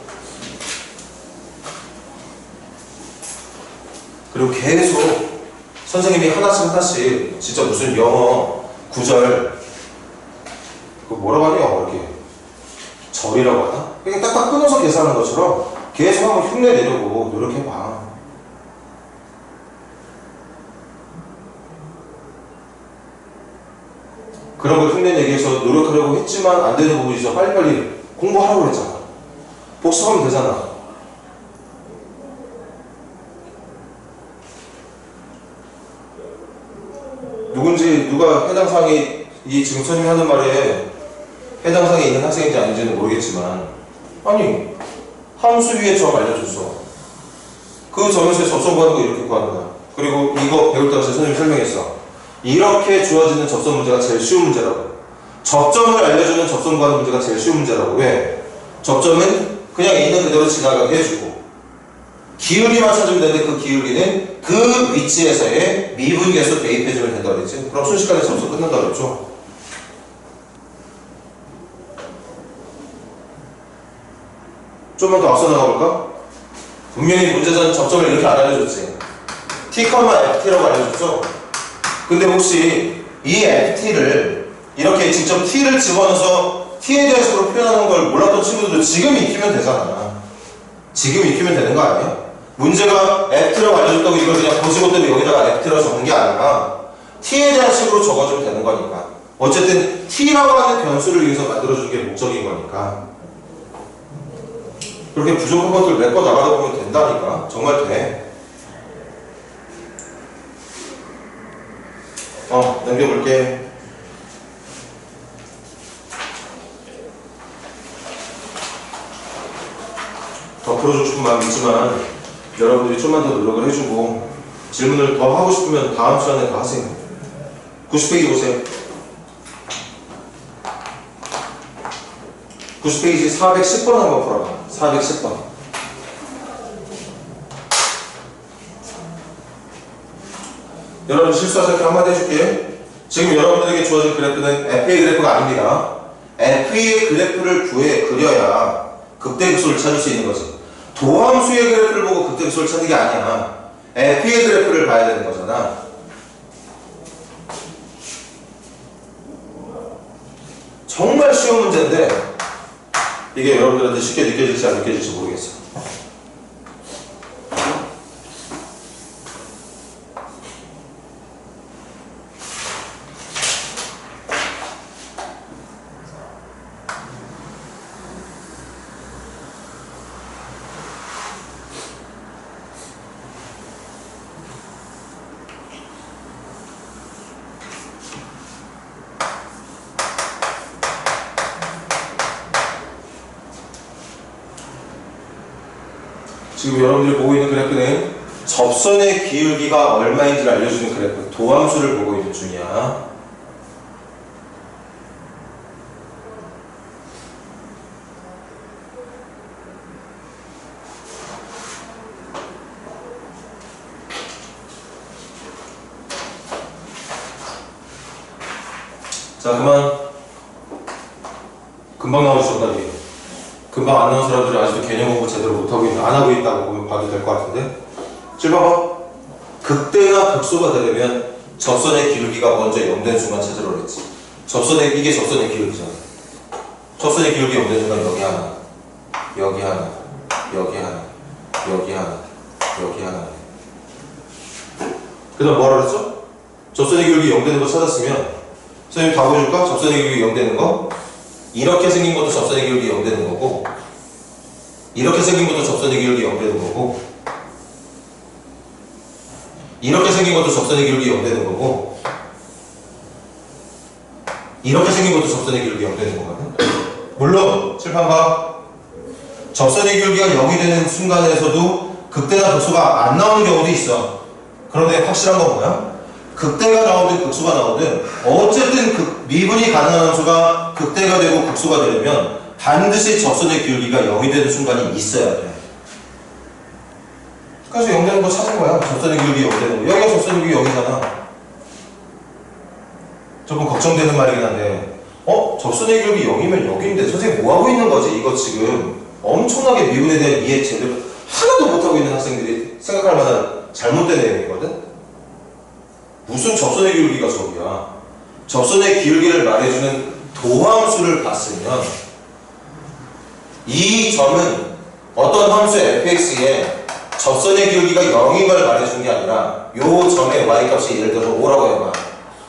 그리고 계속 선생님이 하나씩 진짜 무슨 영어 구절 그 뭐라고 하냐 이렇게 절이라고 하나? 그냥 딱딱 끊어서 계산하는 것처럼 계속 한번 흉내 내려고 노력해봐. 그런 걸 흉내내기 위해서 노력하려고 했지만 안 되는 부분이 있어. 빨리빨리 공부하라고 그랬잖아. 복습하면 되잖아. 누군지 누가 해당 사항이 이 지금 선생님이 하는 말에 해당 사항에 있는 학생인지 아닌지는 모르겠지만 아니 함수 위에 점 알려줬어. 그 점에서 접선 구하는 거 이렇게 구하는 거야. 그리고 이거 배울 때 선생님이 설명했어. 이렇게 주어지는 접선 문제가 제일 쉬운 문제라고. 접점을 알려주는 접선 구하는 문제가 제일 쉬운 문제라고. 왜? 접점은 그냥 있는 그대로 지나가게 해주고 기울기만 찾으면 되는데 그 기울기는 그 위치에서의 미분계수 대입해주면 된다고 그랬지. 그럼 순식간에 접수 끝난다고 그랬죠. 좀만 더 앞서 나가볼까? 분명히 문제에서는 접점을 이렇게 안 알려줬지. t, ft라고 알려줬죠. 근데 혹시 이 ft를 이렇게 직접 t를 집어넣어서 t에 대한 식으로 표현하는 걸 몰랐던 친구들도 지금 익히면 되잖아. 지금 익히면 되는 거 아니야? 문제가 ft라고 알려줬다고 이걸 그냥 보지고 때문에 여기다가 ft라고 적는 게 아니라 t에 대한 식으로 적어주면 되는 거니까. 어쨌든 t라고 하는 변수를 위해서 만들어주는 게 목적인 거니까. 그렇게 부족한 것들 메꿔 나가다 보면 된다니까. 정말 돼. 넘겨볼게. 더 풀어주고 싶은 마음이 있지만 여러분들이 좀만 더 노력을 해주고 질문을 더 하고 싶으면 다음 시간에 더 하세요. 90페이지 보세요. 90페이지 410번 한번 풀어봐. 410번. 여러분 실수하지 않게 한마디 해줄게. 지금 여러분들에게 주어진 그래프는 f의 그래프가 아닙니다. f의 그래프를 그려야 극대극소를 찾을 수 있는 거지. 도함수의 그래프를 보고 극대극소를 찾는 게 아니야. f의 그래프를 봐야 되는 거잖아. 정말 쉬운 문제인데 이게 여러분들한테 쉽게 느껴질지 안 느껴질지 모르겠어. 지금 여러분들이 보고 있는 그래프는 접선의 기울기가 얼마인지를 알려주는 그래프, 도함수를 보고 있는 중이야. 자, 그만. 금방 나오죠, 정답이. 금방 안 나온 사람들이 아직도 개념 공부 제대로 못하고 있는, 안 하고 있다고 보면 봐도 될 것 같은데. 줄 봐봐. 극대나 극소가 되려면 접선의 기울기가 먼저 0되는 순간 찾으라고 그랬지. 이게 접선의 기울기잖아. 접선의 기울기 0되는 순간 여기 하나, 여기 하나, 여기 하나, 여기 하나, 여기 하나. 그 다음 뭐라 그랬죠? 접선의 기울기 0되는 거 찾았으면 선생님 다 보여줄까? 접선의 기울기 0되는 거. 이렇게 생긴 것도 접선의 기울기 0되는 거고, 이렇게 생긴 것도 접선의 기울기 0되는 거고, 이렇게 생긴 것도 접선의 기울기 0되는 거고, 이렇게 생긴 것도 접선의 기울기 0되는 거거든. 물론 칠판과 접선의 기울기가 0이 되는 순간에서도 극대나 극소가 안 나오는 경우도 있어. 그런데 확실한 건 뭐야? 극대가 나오든 극소가 나오든 어쨌든 미분이 가능한 함수가 극대가 되고 극소가 되려면 반드시 접선의 기울기가 0이 되는 순간이 있어야 돼. 그래서 0 되는 거 찾은 거야. 접선의 기울기 0 되는 거. 여기가 접선의 기울기 0이잖아. 조금 걱정되는 말이긴 한데, 접선의 기울기 0이면 여기인데 선생님 뭐 하고 있는 거지? 이거 지금 엄청나게 미분에 대한 이해 제대로 하나도 못하고 있는 학생들이 생각할 만한 잘못된 내용이거든? 무슨 접선의 기울기가 저기야. 접선의 기울기를 말해주는 도함수를 봤으면 이 점은 어떤 함수 fx에 접선의 기울기가 0인 걸 말해주는 게 아니라 요 점의 y값이 예를 들어서 5라고 해봐.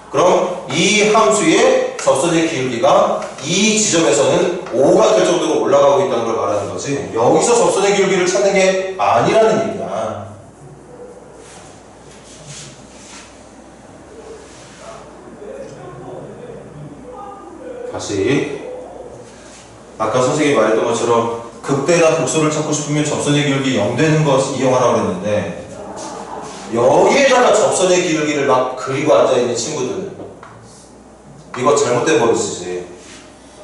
그럼 이 함수의 접선의 기울기가 이 지점에서는 5가 될 정도로 올라가고 있다는 걸 말하는 거지. 여기서 접선의 기울기를 찾는 게 아니라는 얘기야. 다시 아까 선생님이 말했던 것처럼 극대나 극소를 찾고 싶으면 접선의 기울기 0 되는 것 이용하라고 그랬는데 여기에다가 접선의 기울기를 막 그리고 앉아있는 친구들 이거 잘못된 버릇이지.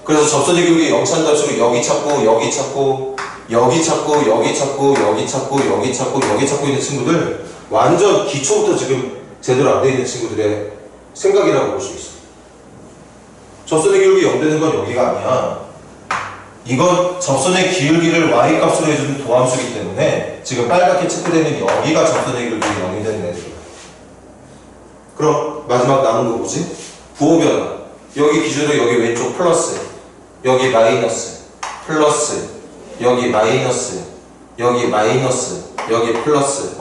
그래서 접선의 기울기 0 찾는다 치고 여기 찾고 여기 찾고 여기 찾고 여기 찾고 여기 찾고 여기 찾고 여기 찾고 있는 친구들 완전 기초부터 지금 제대로 안 돼 있는 친구들의 생각이라고 볼 수 있어. 접선의 기울기 0 되는 건 여기가 아니야. 이건 접선의 기울기를 y값으로 해주는 도함수이기 때문에 지금 빨갛게 체크되는 여기가 접선의 기울기 0이 되는 애들이야. 그럼 마지막 남은 거 뭐지? 부호변화. 여기 기준으로 여기 왼쪽 플러스, 여기 마이너스, 플러스, 여기 마이너스, 여기 마이너스, 여기 플러스.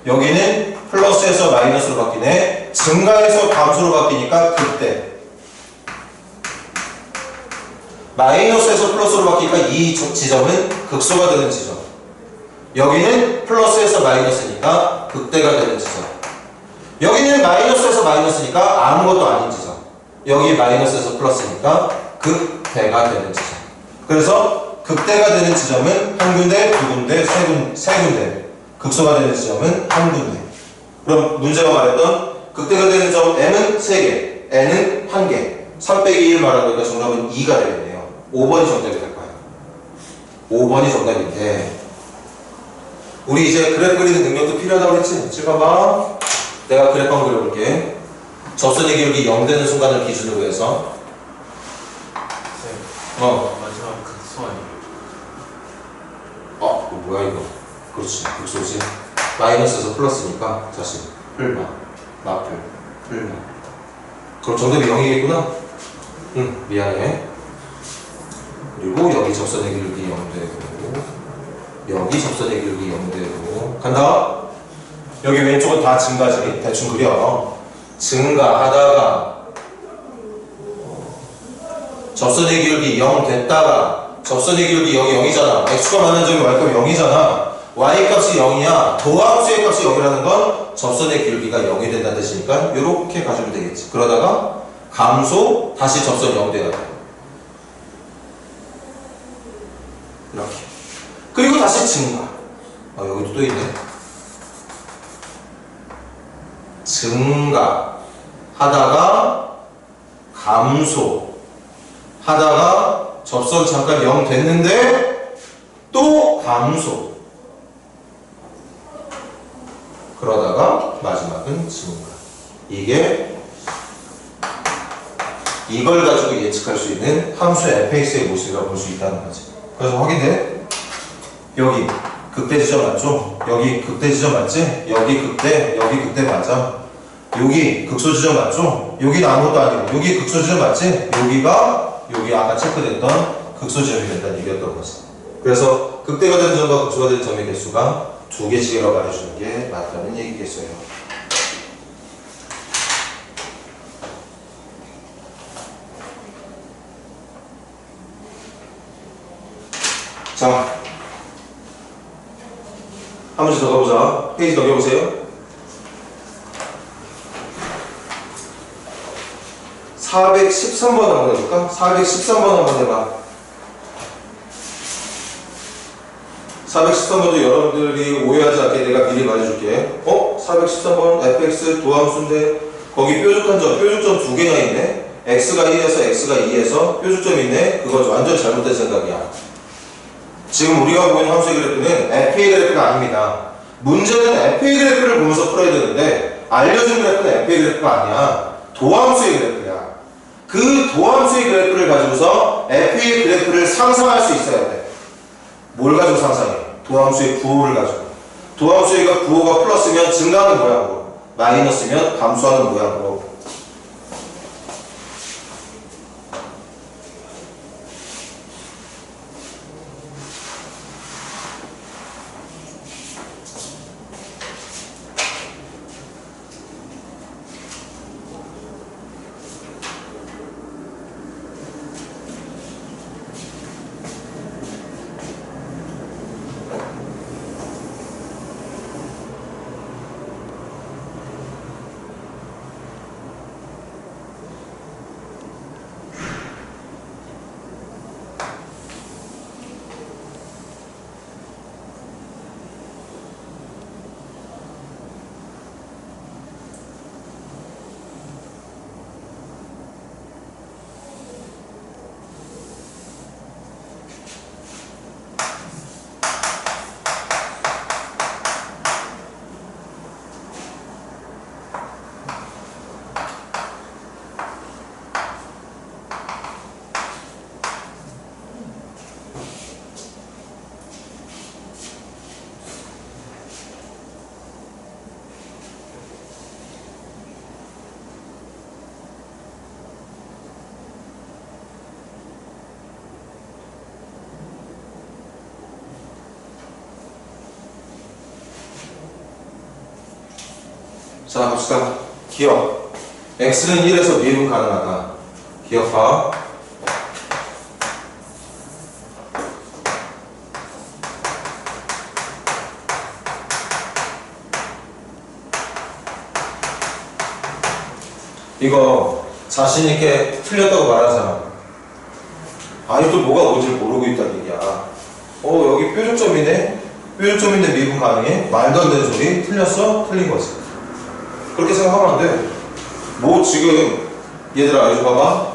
여기는 플러스에서 마이너스로 바뀌네. 증가해서 감소로 바뀌니까 그때. 마이너스에서 플러스로 바뀌니까 이 지점은 극소가 되는 지점. 여기는 플러스에서 마이너스니까 극대가 되는 지점. 여기는 마이너스에서 마이너스니까 아무것도 아닌 지점. 여기 마이너스에서 플러스니까 극대가 되는 지점. 그래서 극대가 되는 지점은 한 군데, 두 군데, 세 군데. 극소가 되는 지점은 한 군데. 그럼 문제가 말했던 극대가 되는 점 M은 3개, N은 1개. 3 빼기 1 말하는 거니까 정답은 2가 되겠네요. 5번이 정답이 될 거예요. 5번이 정답인데 우리 이제 그래프 그리는 능력도 필요하다고 했지? 지금 봐봐. 내가 그래프 한번 그려볼게. 접선의 기울기 0 되는 순간을 기준으로 해서 마지막 극소 아니에요? 이거 뭐야 이거. 그렇지, 극소지. 마이너스에서 플러스니까 다시 풀마, 마플, 풀마. 그럼 정답이 0이겠구나? 응, 미안해. 그리고 여기 접선의 기울기 0 되고 여기 접선의 기울기 0 되고 간다. 여기 왼쪽은 다 증가지. 대충 그려. 증가하다가 접선의 기울기 0 됐다가 접선의 기울기 여기 0이잖아. x가 만난 점이 y값 0이잖아. y값이 0이야. 도함수의 값이 0이라는 건 접선의 기울기가 0이 된다는 뜻이니까 이렇게 가지면 되겠지. 그러다가 감소 다시 접선 0 돼야 돼. 이렇게. 그리고 다시 증가. 여기도 또 있네. 증가 하다가 감소 하다가 접선 잠깐 0 됐는데 또 감소, 그러다가 마지막은 증가. 이게 이걸 가지고 예측할 수 있는 함수 fx의 모습이라고 볼 수 있다는 거지. 그래서 확인돼. 여기 극대 지점 맞죠? 여기 극대 지점 맞지? 여기 극대 맞아. 여기 극소 지점 맞죠? 여기는 아무것도 아니고 여기 극소 지점 맞지? 여기가 여기 아까 체크됐던 극소 지점이 된다는 얘기였던 거지. 그래서 극대가 되는 점과 극소가 되는 점의 개수가 2개씩이라고 말해주는 게 맞다는 얘기겠어요. 자, 한 문제 더 가보자. 페이지 넘겨보세요. 413번 한번 해볼까? 413번 한번 해봐. 413번도 여러분들이 오해하지 않게 내가 미리 말해줄게. 413번 fx 도함수인데 거기 뾰족한 점, 뾰족점 2개가 있네. x가 1에서 x가 2에서 뾰족점 있네. 그거 완전 잘못된 생각이야. 지금 우리가 보는 함수의 그래프는 FA 그래프가 아닙니다. 문제는 FA 그래프를 보면서 풀어야 되는데 알려준 그래프는 FA 그래프가 아니야. 도함수의 그래프야. 그 도함수의 그래프를 가지고서 FA 그래프를 상상할 수 있어야 돼. 뭘 가지고 상상해? 도함수의 부호를 가지고. 도함수의 부호가 플러스면 증가하는 모양으로, 마이너스면 감소하는 모양으로. 자, 봅시다. 기억. x는 1에서 미분 가능하다. 기억봐. 이거 자신있게 틀렸다고 말하는 사람. 아니, 또 뭐가 뭔지를 모르고 있다는 얘기야. 여기 뾰족점이네? 뾰족점인데 미분 가능해? 말도 안 되는 소리. 틀렸어? 틀린 거지. 그렇게 생각하면 안 돼. 뭐 지금 얘들아 여기 봐봐.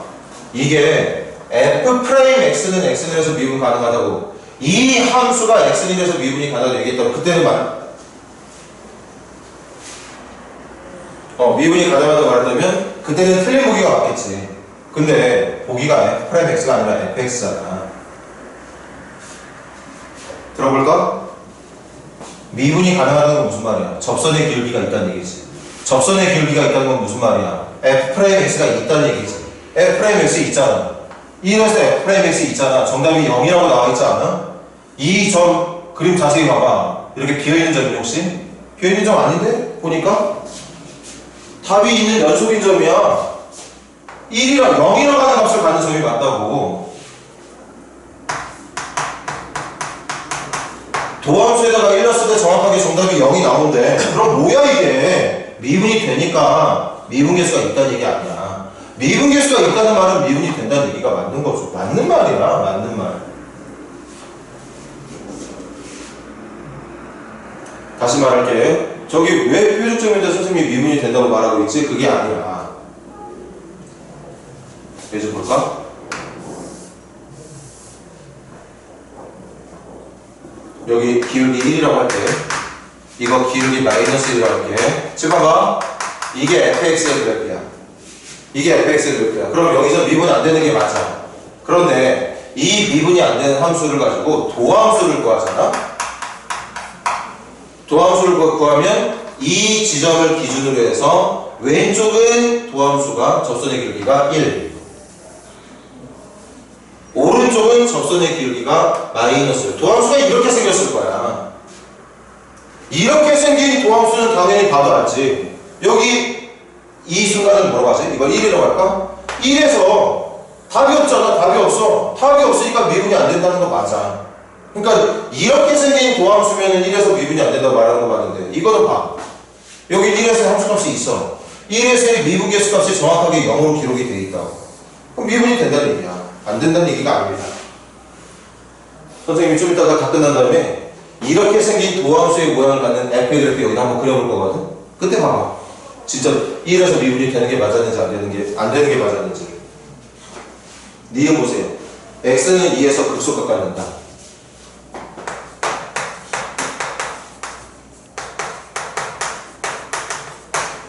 이게 f'x는 x에서 미분 가능하다고, 이 함수가 x에서 미분이 가능하다고 얘기했다고 그때는 미분이 가능하다고 말했다면 그때는 틀린 보기가 맞겠지. 근데 보기가 f'x가 아니라 fx잖아. 들어볼까? 미분이 가능하다는 건 무슨 말이야? 접선의 기울기가 있다는 얘기지. 접선의 기울기가 있다는 건 무슨 말이야? f'x가 있다는 얘기지. f'x 있잖아. 이에서 f'x 있잖아. 정답이 0이라고 나와 있지 않아? 이 점 그림 자세히 봐봐. 이렇게 비어있는 점이 혹시? 비어있는 점 아닌데? 보니까 답이 있는 연속인 점이야. 1이랑 0이라고 하는 값을 갖는 점이 맞다고. 도함수에다가 1 넣었을 때 정확하게 정답이 0이 나오는데 그럼 뭐야 이게? 미분이 되니까 미분계수가 있다는 얘기 아니야. 미분계수가 있다는 말은 미분이 된다는 얘기가 맞는 거죠. 맞는 말이야. 맞는 말. 다시 말할게. 저기 왜 표준점인데 선생님이 미분이 된다고 말하고 있지? 그게 아니야. 예제 볼까? 여기 기울기 1이라고 할게. 이거 기울기 마이너스 1이라고 할게. 지금 봐봐. 이게 fx의 그래프야. 이게 fx의 그래프야. 그럼 여기서 미분이 안 되는 게 맞아. 그런데 이 미분이 안 되는 함수를 가지고 도함수를 구하잖아. 도함수를 구하면 이 지점을 기준으로 해서 왼쪽은 도함수가 접선의 길이가 1, 오른쪽은 접선의 길이가 마이너스. 도함수가 이렇게 생겼을 거야. 이렇게 생긴 도함수는 당연히 봐도 알지. 여기 이 순간은 뭐라고 하지? 이걸 1이라고 할까? 1에서 답이 없잖아. 답이 없어. 답이 없으니까 미분이 안 된다는 거 맞아. 그러니까 이렇게 생긴 도함수면은 1에서 미분이 안 된다고 말하는 거 맞는데 이거는 봐. 여기 1에서 함수값이 있어. 1에서의 미분 개수값이 정확하게 0으로 기록이 돼 있다고. 그럼 미분이 된다는 얘기야. 안 된다는 얘기가 아닙니다. 선생님이 좀 이따가 다 끝난 다음에 이렇게 생긴 도함수의 모양을 갖는 f의 그래프 여기다 한번 그려볼 거거든. 그때 봐봐. 진짜 1에서 미분이 되는 게 맞았는지 안 되는 게 맞았는지. 니은 보세요. x는 2에서 극소값 갖는다.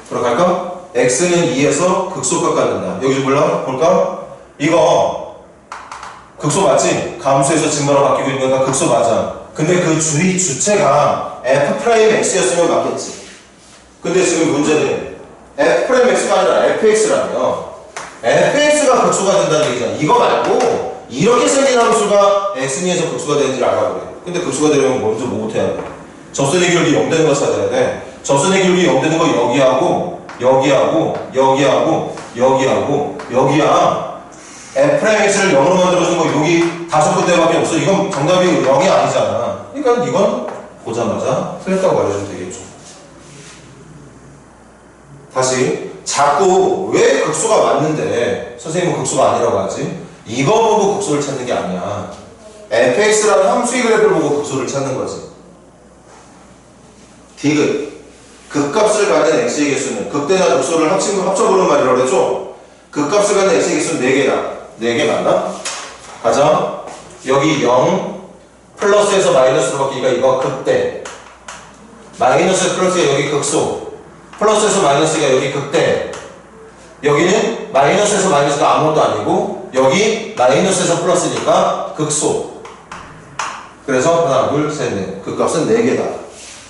들어갈까? x는 2에서 극소값 갖는다. 여기 좀 볼까? 이거 극소 맞지? 감수에서 증가로 바뀌고 있는 거니까 극소 맞아. 근데 그 주체가 f'x였으면 맞겠지. 근데 지금 문제는 f'x가 아니라 fx라며. fx가 극소가 된다는 얘기잖아. 이거 말고 이렇게 생긴 함수가 x에서 극소가 되는지를 알아보래. 근데 극소가 되려면 먼저 뭐부터 해야 돼? 접선의 기울기 0 되는 거 찾아야 돼. 접선의 기울기 0 되는 거 여기하고 여기야. f'x를 0으로 만들어준 거 여기 5군데밖에 없어. 이건 정답이 0이 아니잖아. 그러니까 이건 보자마자 틀렸다고 말해주면 되겠죠. 다시 자꾸 왜 극소가 맞는데 선생님은 극소가 아니라고 하지? 이거 보고 극소를 찾는 게 아니야. fx라는 함수의 그래프를 보고 극소를 찾는 거지. 디귿 극값을 갖는 x의 개수는 극대나 극소를 합쳐보는 말이라고 그랬죠? 극값을 갖는 x의 개수는 4개다. 4개 맞나? 가자. 여기 0 플러스에서 마이너스로 바뀌니까 이거 극대, 마이너스 플러스가 여기 극소, 플러스에서 마이너스가 여기 극대, 여기는 마이너스에서 마이너스가 아무것도 아니고 여기 마이너스에서 플러스니까 극소. 그래서 하나 둘 셋 넷 극값은 4개다.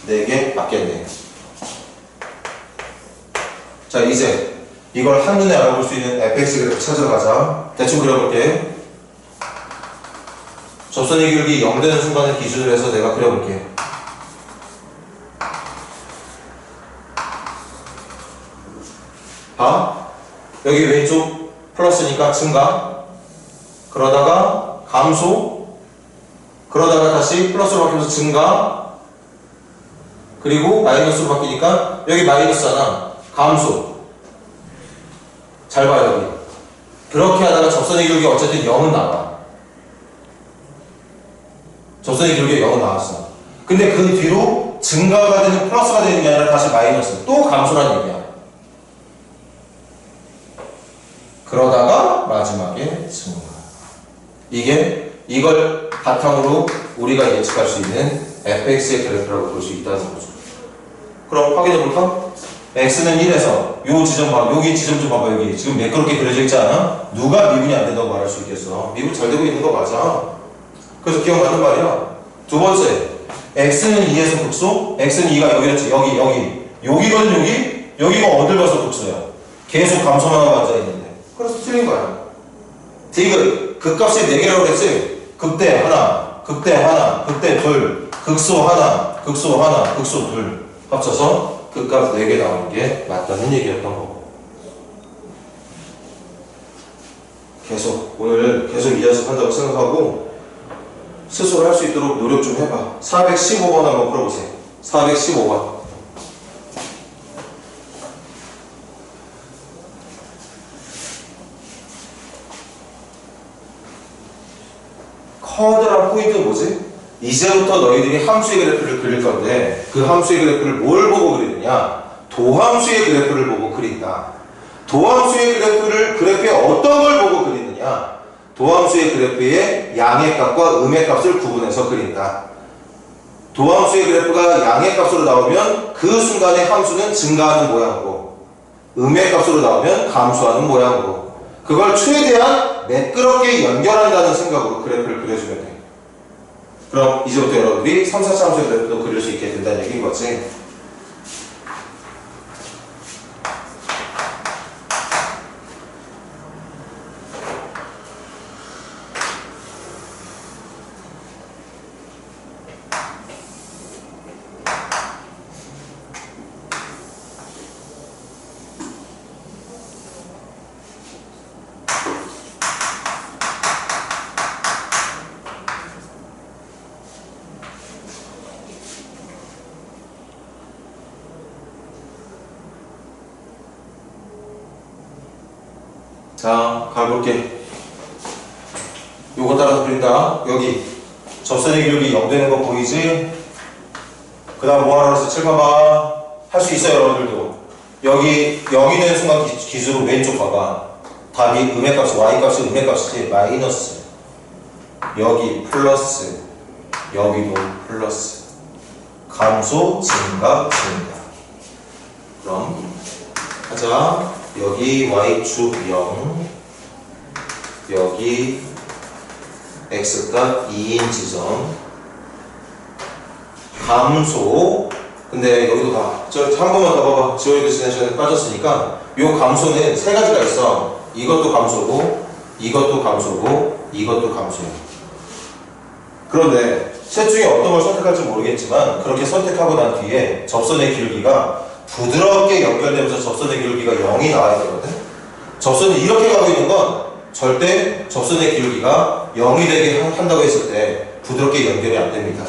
4개 맞겠네. 자, 이제 이걸 한눈에 알아볼 수 있는 fx 그래프 찾으러 가자. 대충 그려볼게. 접선의 기울기 0 되는 순간을 기준으로 해서 내가 그려볼게. 봐. 여기 왼쪽 플러스니까 증가. 그러다가 감소. 그러다가 다시 플러스로 바뀌면서 증가. 그리고 마이너스로 바뀌니까 여기 마이너스잖아. 감소. 잘 봐요, 여기. 그렇게 하다가 접선의 기울기 어쨌든 0은 나와. 접선의 기울기 0은 나왔어. 근데 그 뒤로 증가가 되는 플러스가 되는 게 아니라 다시 마이너스. 또 감소란 얘기야. 그러다가 마지막에 증가. 이걸 바탕으로 우리가 예측할 수 있는 fx의 그래프라고 볼 수 있다는 거죠. 그럼 확인해 볼까? x는 1에서 요 지점 봐. 여기 지점 좀 봐봐. 여기 지금 매끄럽게 그려져 있지 않아? 누가 미분이 안 된다고 말할 수 있겠어? 미분 잘 되고 있는 거 맞아. 그래서 기억나는 말이야. 두 번째, x는 2에서 극소, x는 2가 여기였지. 여기거든. 여기가 어딜 봐서 극소야. 계속 감소만 하고 앉아있는데. 그래서 틀린 거야. 디귿 극값이 4개라고 그랬지. 극대 하나, 극대 둘, 극소 하나, 극소 둘 합쳐서 극값 4개 나오는 게 맞다는 얘기였던 거고. 오늘 계속 이 연습한다고 생각하고 스스로 할 수 있도록 노력 좀 해봐. 415번 한번 풀어보세요. 415번. 커다란 포인트는 뭐지? 이제부터 너희들이 함수의 그래프를 그릴 건데 그 함수의 그래프를 뭘 보고 그리느냐? 도함수의 그래프를 보고 그린다. 도함수의 그래프에 어떤 걸 보고 그리느냐? 도함수의 그래프의 양의 값과 음의 값을 구분해서 그린다. 도함수의 그래프가 양의 값으로 나오면 그 순간에 함수는 증가하는 모양으로, 음의 값으로 나오면 감소하는 모양으로, 그걸 최대한 매끄럽게 연결한다는 생각으로 그래프를 그려주면 돼. 그럼 이제부터 여러분들이 3, 4차 함수의 그래프도 그릴 수 있게 된다는 얘기인 거지. 자, 가볼게. 요거 따라서 그린다. 여기 접선의 기울기 0 되는 거 보이지? 그 다음 뭐 하라 그랬어? 7번 봐. 할 수 있어요, 여러분들도. 여기 0이 되는 순간 기준으로 왼쪽 봐봐. 답이 음의 값이, y 값이 음의 값이지. 마이너스. 여기 플러스. 여기도 플러스. 감소, 증가, 증가. 그럼 하자. 여기 y축 0, 여기 x값 2인 지점, 감소. 근데 여기도 봐. 한 번만 더 봐봐. 지오리드 지네션에 빠졌으니까 요 감소는 세 가지가 있어. 이것도 감소고, 이것도 감소고, 이것도 감소야. 그런데 셋 중에 어떤 걸 선택할지 모르겠지만 그렇게 선택하고 난 뒤에 접선의 길기가 부드럽게 연결되면서 접선의 기울기가 0이 나와야 되거든. 접선이 이렇게 가고 있는 건 절대 접선의 기울기가 0이 되게 한다고 했을 때 부드럽게 연결이 안 됩니다.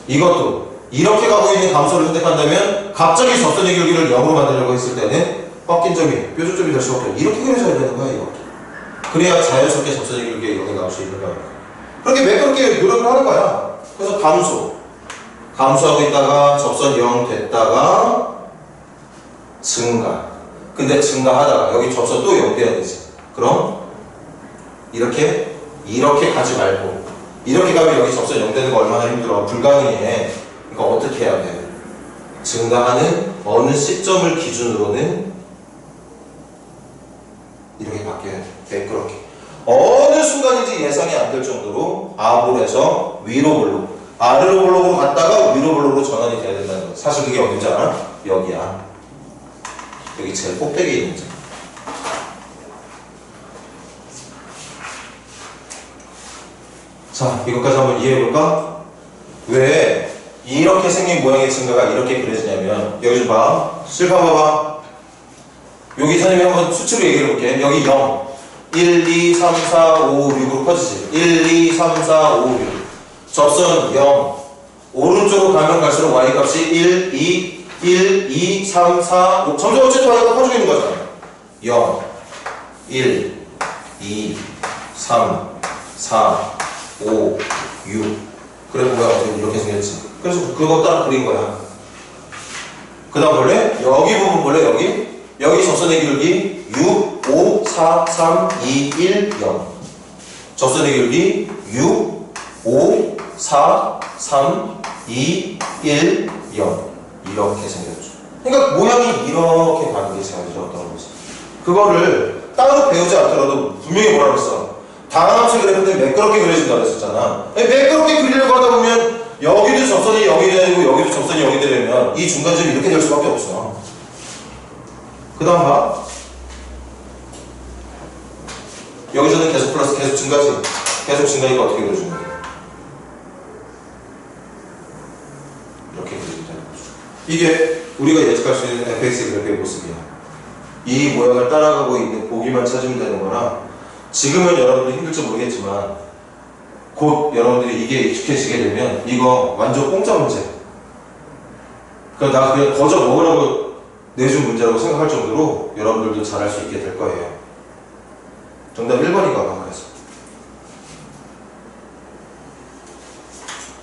이것도 이렇게 가고 있는 감소를 선택한다면 갑자기 접선의 기울기를 0으로 만들려고 했을 때는 꺾인 점이 뾰족점이 될 수밖에 없고 이렇게 그려져야 되는 거야. 이렇게. 그래야 자연스럽게 접선의 기울기가 0이 나올 수 있는 거야. 그렇게 매끄럽게 노력을 하는 거야. 그래서 감소하고 있다가 접선 0 됐다가 증가. 근데 증가하다가 여기 접선 또 0 돼야 되지. 그럼 이렇게 가지 말고 이렇게 가면 여기 접선 0 되는 거 얼마나 힘들어. 불가능해. 그러니까 어떻게 해야 돼? 증가하는 어느 시점을 기준으로는 이렇게 바뀌어야 돼. 매끄럽게. 어느 순간인지 예상이 안 될 정도로 아볼에서 위로 볼록, 아래로 볼록으로 갔다가 위로 볼록으로 전환이 돼야 된다는 거. 사실 그게 어딘지 알아? 여기야. 여기 제일 꼭대기에 있는 점. 자, 이것까지 한번 이해해볼까? 왜 이렇게 생긴 모양의 증가가 이렇게 그려지냐면 여기 좀 봐. 실판 봐봐. 여기 선생님이 한번 수치로 얘기해볼게. 여기 0 1, 2, 3, 4, 5, 6으로 커지지. 1, 2, 3, 4, 5, 6 접선 0 오른쪽으로 가면 갈수록 y값이 1, 2, 3, 4, 5 점점 어쨌든 y가 커지고 있는 거잖아. 0, 1, 2, 3, 4, 5, 6 그래 뭐야 이렇게 생겼지. 그래서 그거 따라 그린 거야. 그 다음 볼래? 여기 부분 볼래? 여기 접선의 기울기 6, 5, 4, 3, 2, 1, 0 접선의 기울기 6, 5, 4, 3, 2, 1, 0 이렇게 생겼죠. 그러니까 모양이 이렇게 가는 게 자연스러웠던 거지. 그거를 따로 배우지 않더라도 분명히 뭐라 그랬어? 다항함수 그래프는 매끄럽게 그려진다고 했었잖아. 매끄럽게 그리려고 하다 보면 여기도 접선이 0이 되고 여기도 접선이 0이 되려면 이 중간점이 이렇게 될 수밖에 없어. 그 다음 봐. 여기서는 계속 플러스 계속 증가지. 계속 증가니까 어떻게 그려주는 거야? 이렇게 그려진다는 거죠. 이게 우리가 예측할 수 있는 fx의 그래프의 모습이야. 이 모양을 따라가고 있는 보기만 찾으면 되는 거라 지금은 여러분들이 힘들지 모르겠지만 곧 여러분들이 이게 익숙해지게 되면 이거 완전 공짜 문제. 그러니까 나 그냥 거저 먹으라고 내준 문제라고 생각할 정도로 여러분들도 잘할 수 있게 될 거예요. 정답 1번인가 봐. 그래서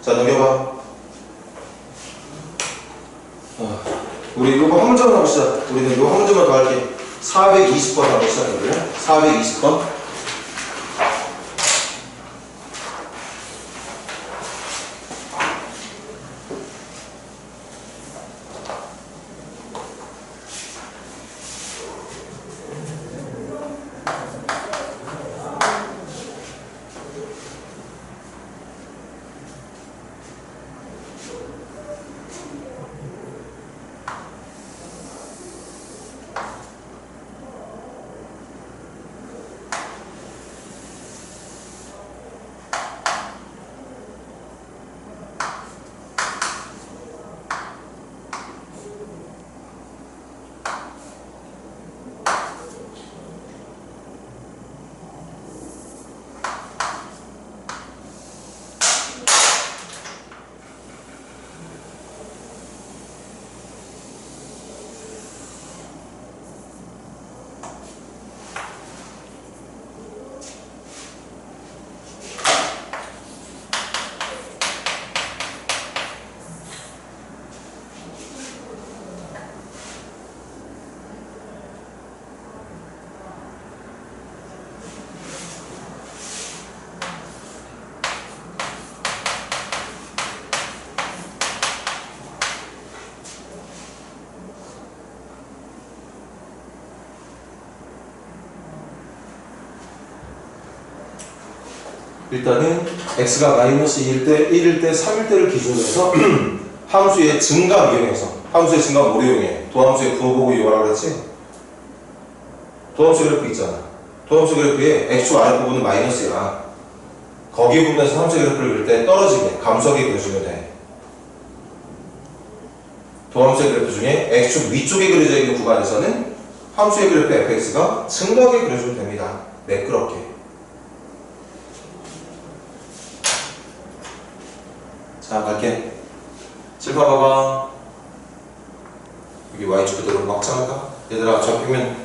자, 넘겨봐. 우리 이거 한 문제만 하고 시작. 우리는 이거 한 문제만 더 할게. 420번 하고 시작해볼래? 420번. 일단은 x가 마이너스 2일 때, 1일 때, 3일 때를 기준으로 해서 함수의 증가 이용해서 함수의 증가 뭘 이용해? 도함수의 부호보고 이용하라고 그랬지? 도함수 그래프 있잖아. 도함수 그래프의 x축 아랫부분은 마이너스야. 거기 부분에서 함수 그래프를 그릴 때 떨어지게 감소하게 그려주면 돼. 도함수의 그래프 중에 x축 위쪽에 그려져 있는 구간에서는 함수의 그래프 fx가 증가하게 그려주면 됩니다. 매끄럽게. 자, 갈게. 7번 봐봐. 여기 y축 그대로 막창할까? 얘들아, 접히면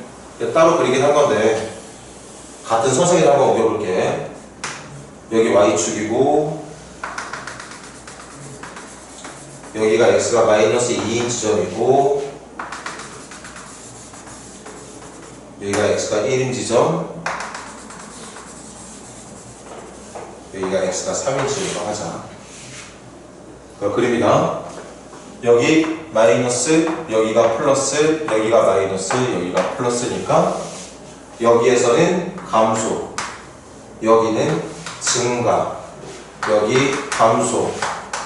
따로 그리긴 한 건데 같은 선생님 한번 옮겨볼게. 여기 y축이고 여기가 x가 마이너스 2인 지점이고 여기가 x가 1인 지점, 여기가 x가 3인 지점이라고 하자. 그림이다. 여기 마이너스, 여기가 플러스, 여기가 마이너스, 여기가 플러스니까 여기에서는 감소, 여기는 증가, 여기 감소,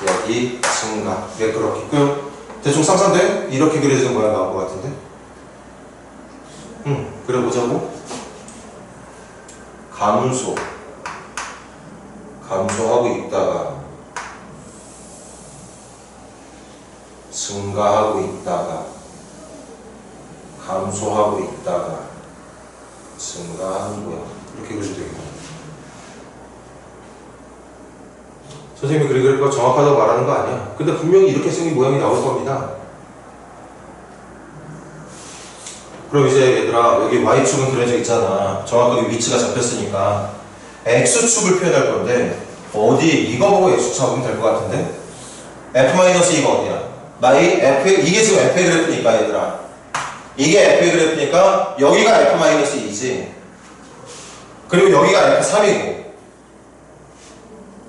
여기 증가. 매끄럽게끔 대충 상상돼? 이렇게 그려지는 모양 나올 것 같은데? 그려보자고. 감소하고 있다가 증가하고 있다가 감소하고 있다가 증가하는 거야. 이렇게 그려도 되겠다. 선생님이 그리니까 정확하다고 말하는 거 아니야. 근데 분명히 이렇게 생긴 모양이 나올 겁니다. 그럼 이제 얘들아, 여기 y축은 그려져 있잖아. 정확하게 위치가 잡혔으니까 x축을 표현할 건데 어디 이거 보고 x축 잡으면 될 것 같은데? f- 이거 어디야? 이게 지금 f의 그래프니까 얘들아, 이게 f의 그래프니까 여기가 f-2지 그리고 여기가 f3이고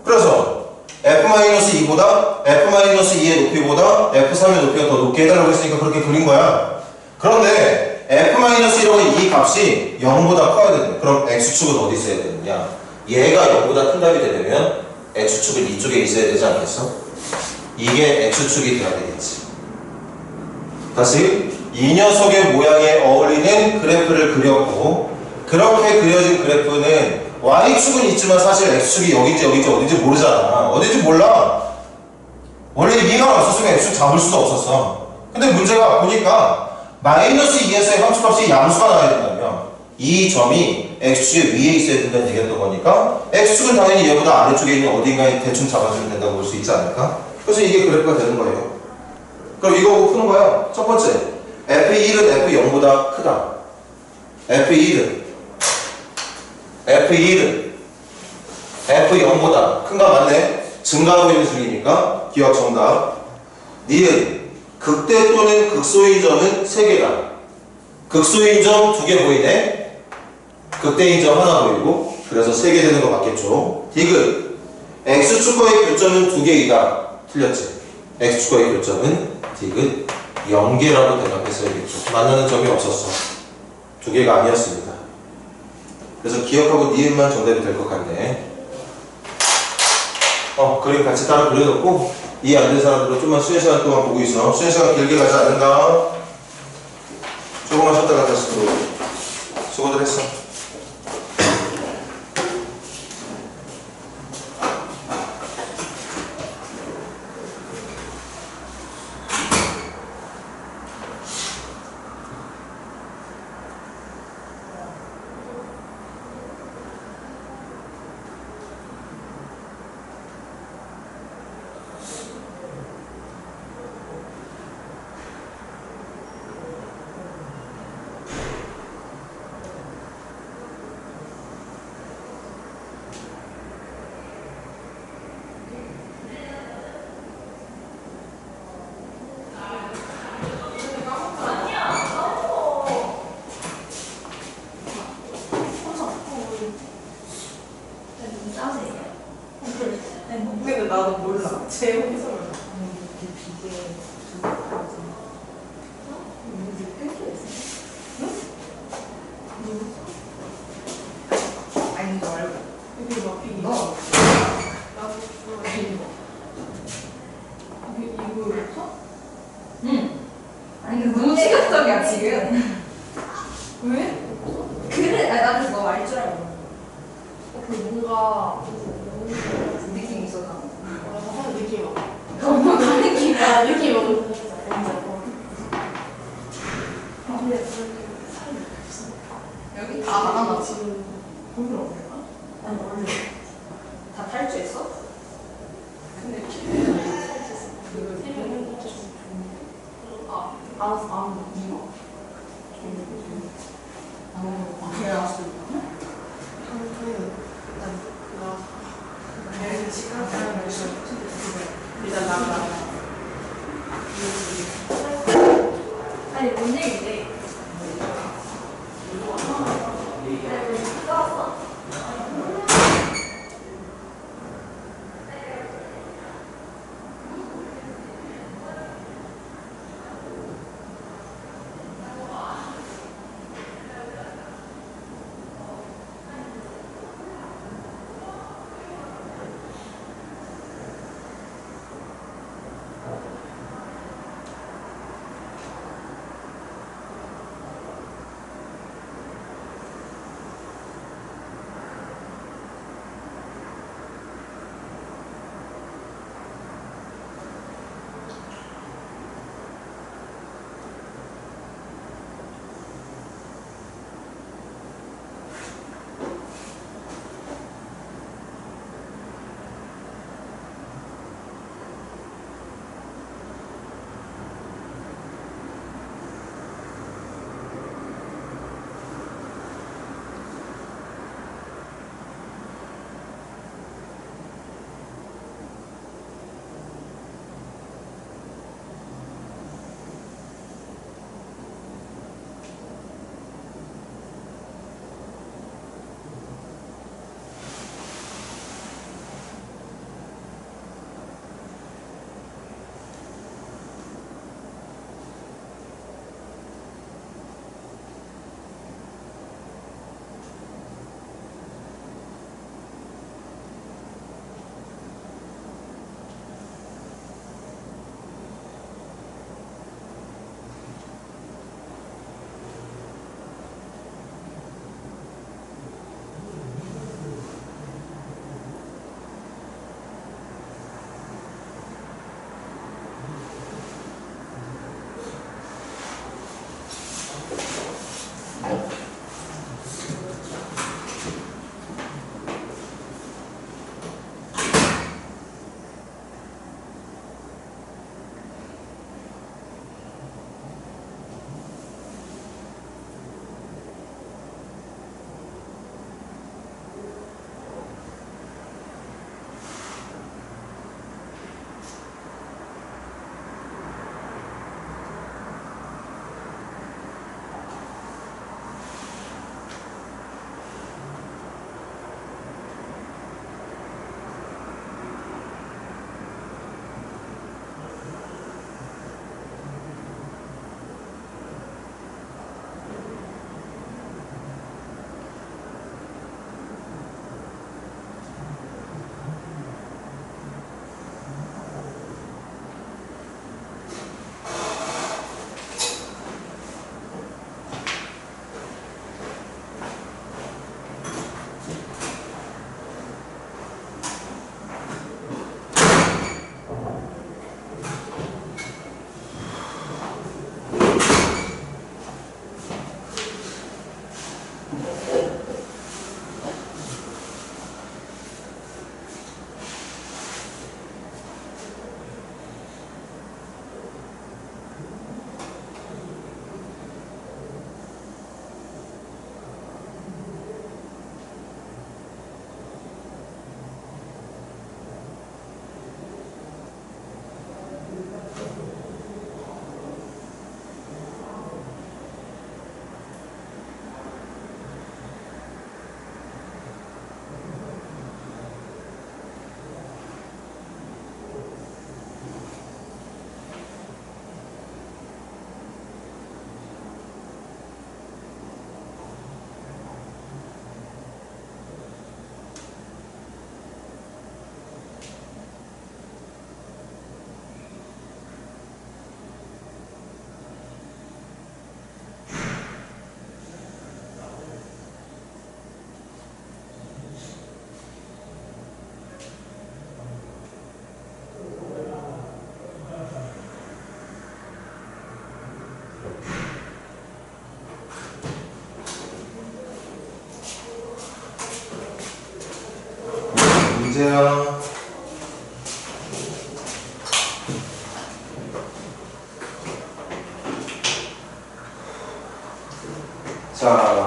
그래서 f-2보다 f-2의 높이보다 f3의 높이가 더 높게 해달라고 했으니까 그렇게 그린 거야. 그런데 f-1하고 이 값이 0보다 커야 되는, 그럼 x축은 어디 있어야 되느냐? 얘가 0보다 큰 답이 되려면 x축은 이쪽에 있어야 되지 않겠어? 이게 x축이 돼야 되겠지. 다시 이 녀석의 모양에 어울리는 그래프를 그렸고, 그렇게 그려진 그래프는 y축은 있지만 사실 x축이 여기인지 어딘지 모르잖아. 어딘지 몰라. 원래 이만 없었으면 x축 잡을 수도 없었어. 근데 문제가 보니까 마이너스 2에서의 함수값이 양수가 나와야 된다면 이 점이 x축의 위에 있어야 된다는 얘기였던 거니까 x축은 당연히 얘보다 아래쪽에 있는 어딘가에 대충 잡아주면 된다고 볼 수 있지 않을까? 그래서 이게 그래프가 되는 거예요. 그럼 이거 보고 푸는 거야. 첫 번째, f1은 f0보다 크다. f1은 f0보다 큰가? 맞네. 증가하고 있는 수이니까 기억 정답. 니은 극대 또는 극소인 점은 3개다. 극소인 점 2개 보이네. 극대인 점 하나 보이고 그래서 3개 되는 거 맞겠죠. 디귿 x축과의 교점은 2개이다. 틀렸지. x축과의 교점은 디귿 0개라고 대답했어야겠죠. 만나는 점이 없었어. 2개가 아니었습니다. 그래서 기억하고 니은만 정답이 될 것 같네. 그림 같이 따라 그려놓고 이해 안 되는 사람들은 좀만 쉬는 시간 동안 보고 있어. 쉬는 시간 길게 가지 않는가? 조금만 쉬었다가 다시 들어오고. 수고들 했어. 근데 나도 몰라. 제 혼자 몰라. 아니 이거 말고 이거 막 이거 나도 이거였어? 응. 아니 근데 너무 시각적이야 지금. 왜? 그래. 아니 나도 너 알 줄 알고. 그 뭔가 느낌 있었나? 하는 느낌 와. 너무 다 느낌이야. 느낌 와. 여기 다 나갔나? 지금 오늘 없을까? 아니 원래 다 탈주했어? 근데 알았어. 아, 이거. 걔 나왔을 때. 일단 나가.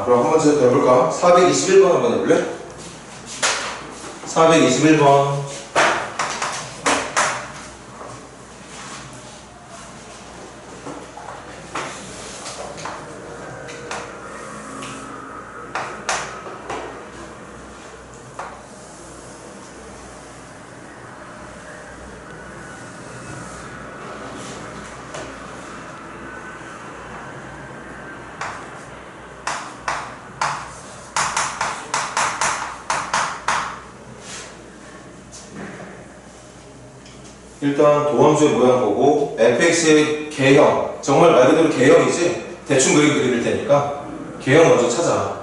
그럼 한 번째 더 해볼까? 421번 한번 해볼래? 421번. 일단 도함수의 모양 보고 fx의 개형, 정말 말 그대로 개형이지 대충 그릴 테니까 개형 먼저 찾아.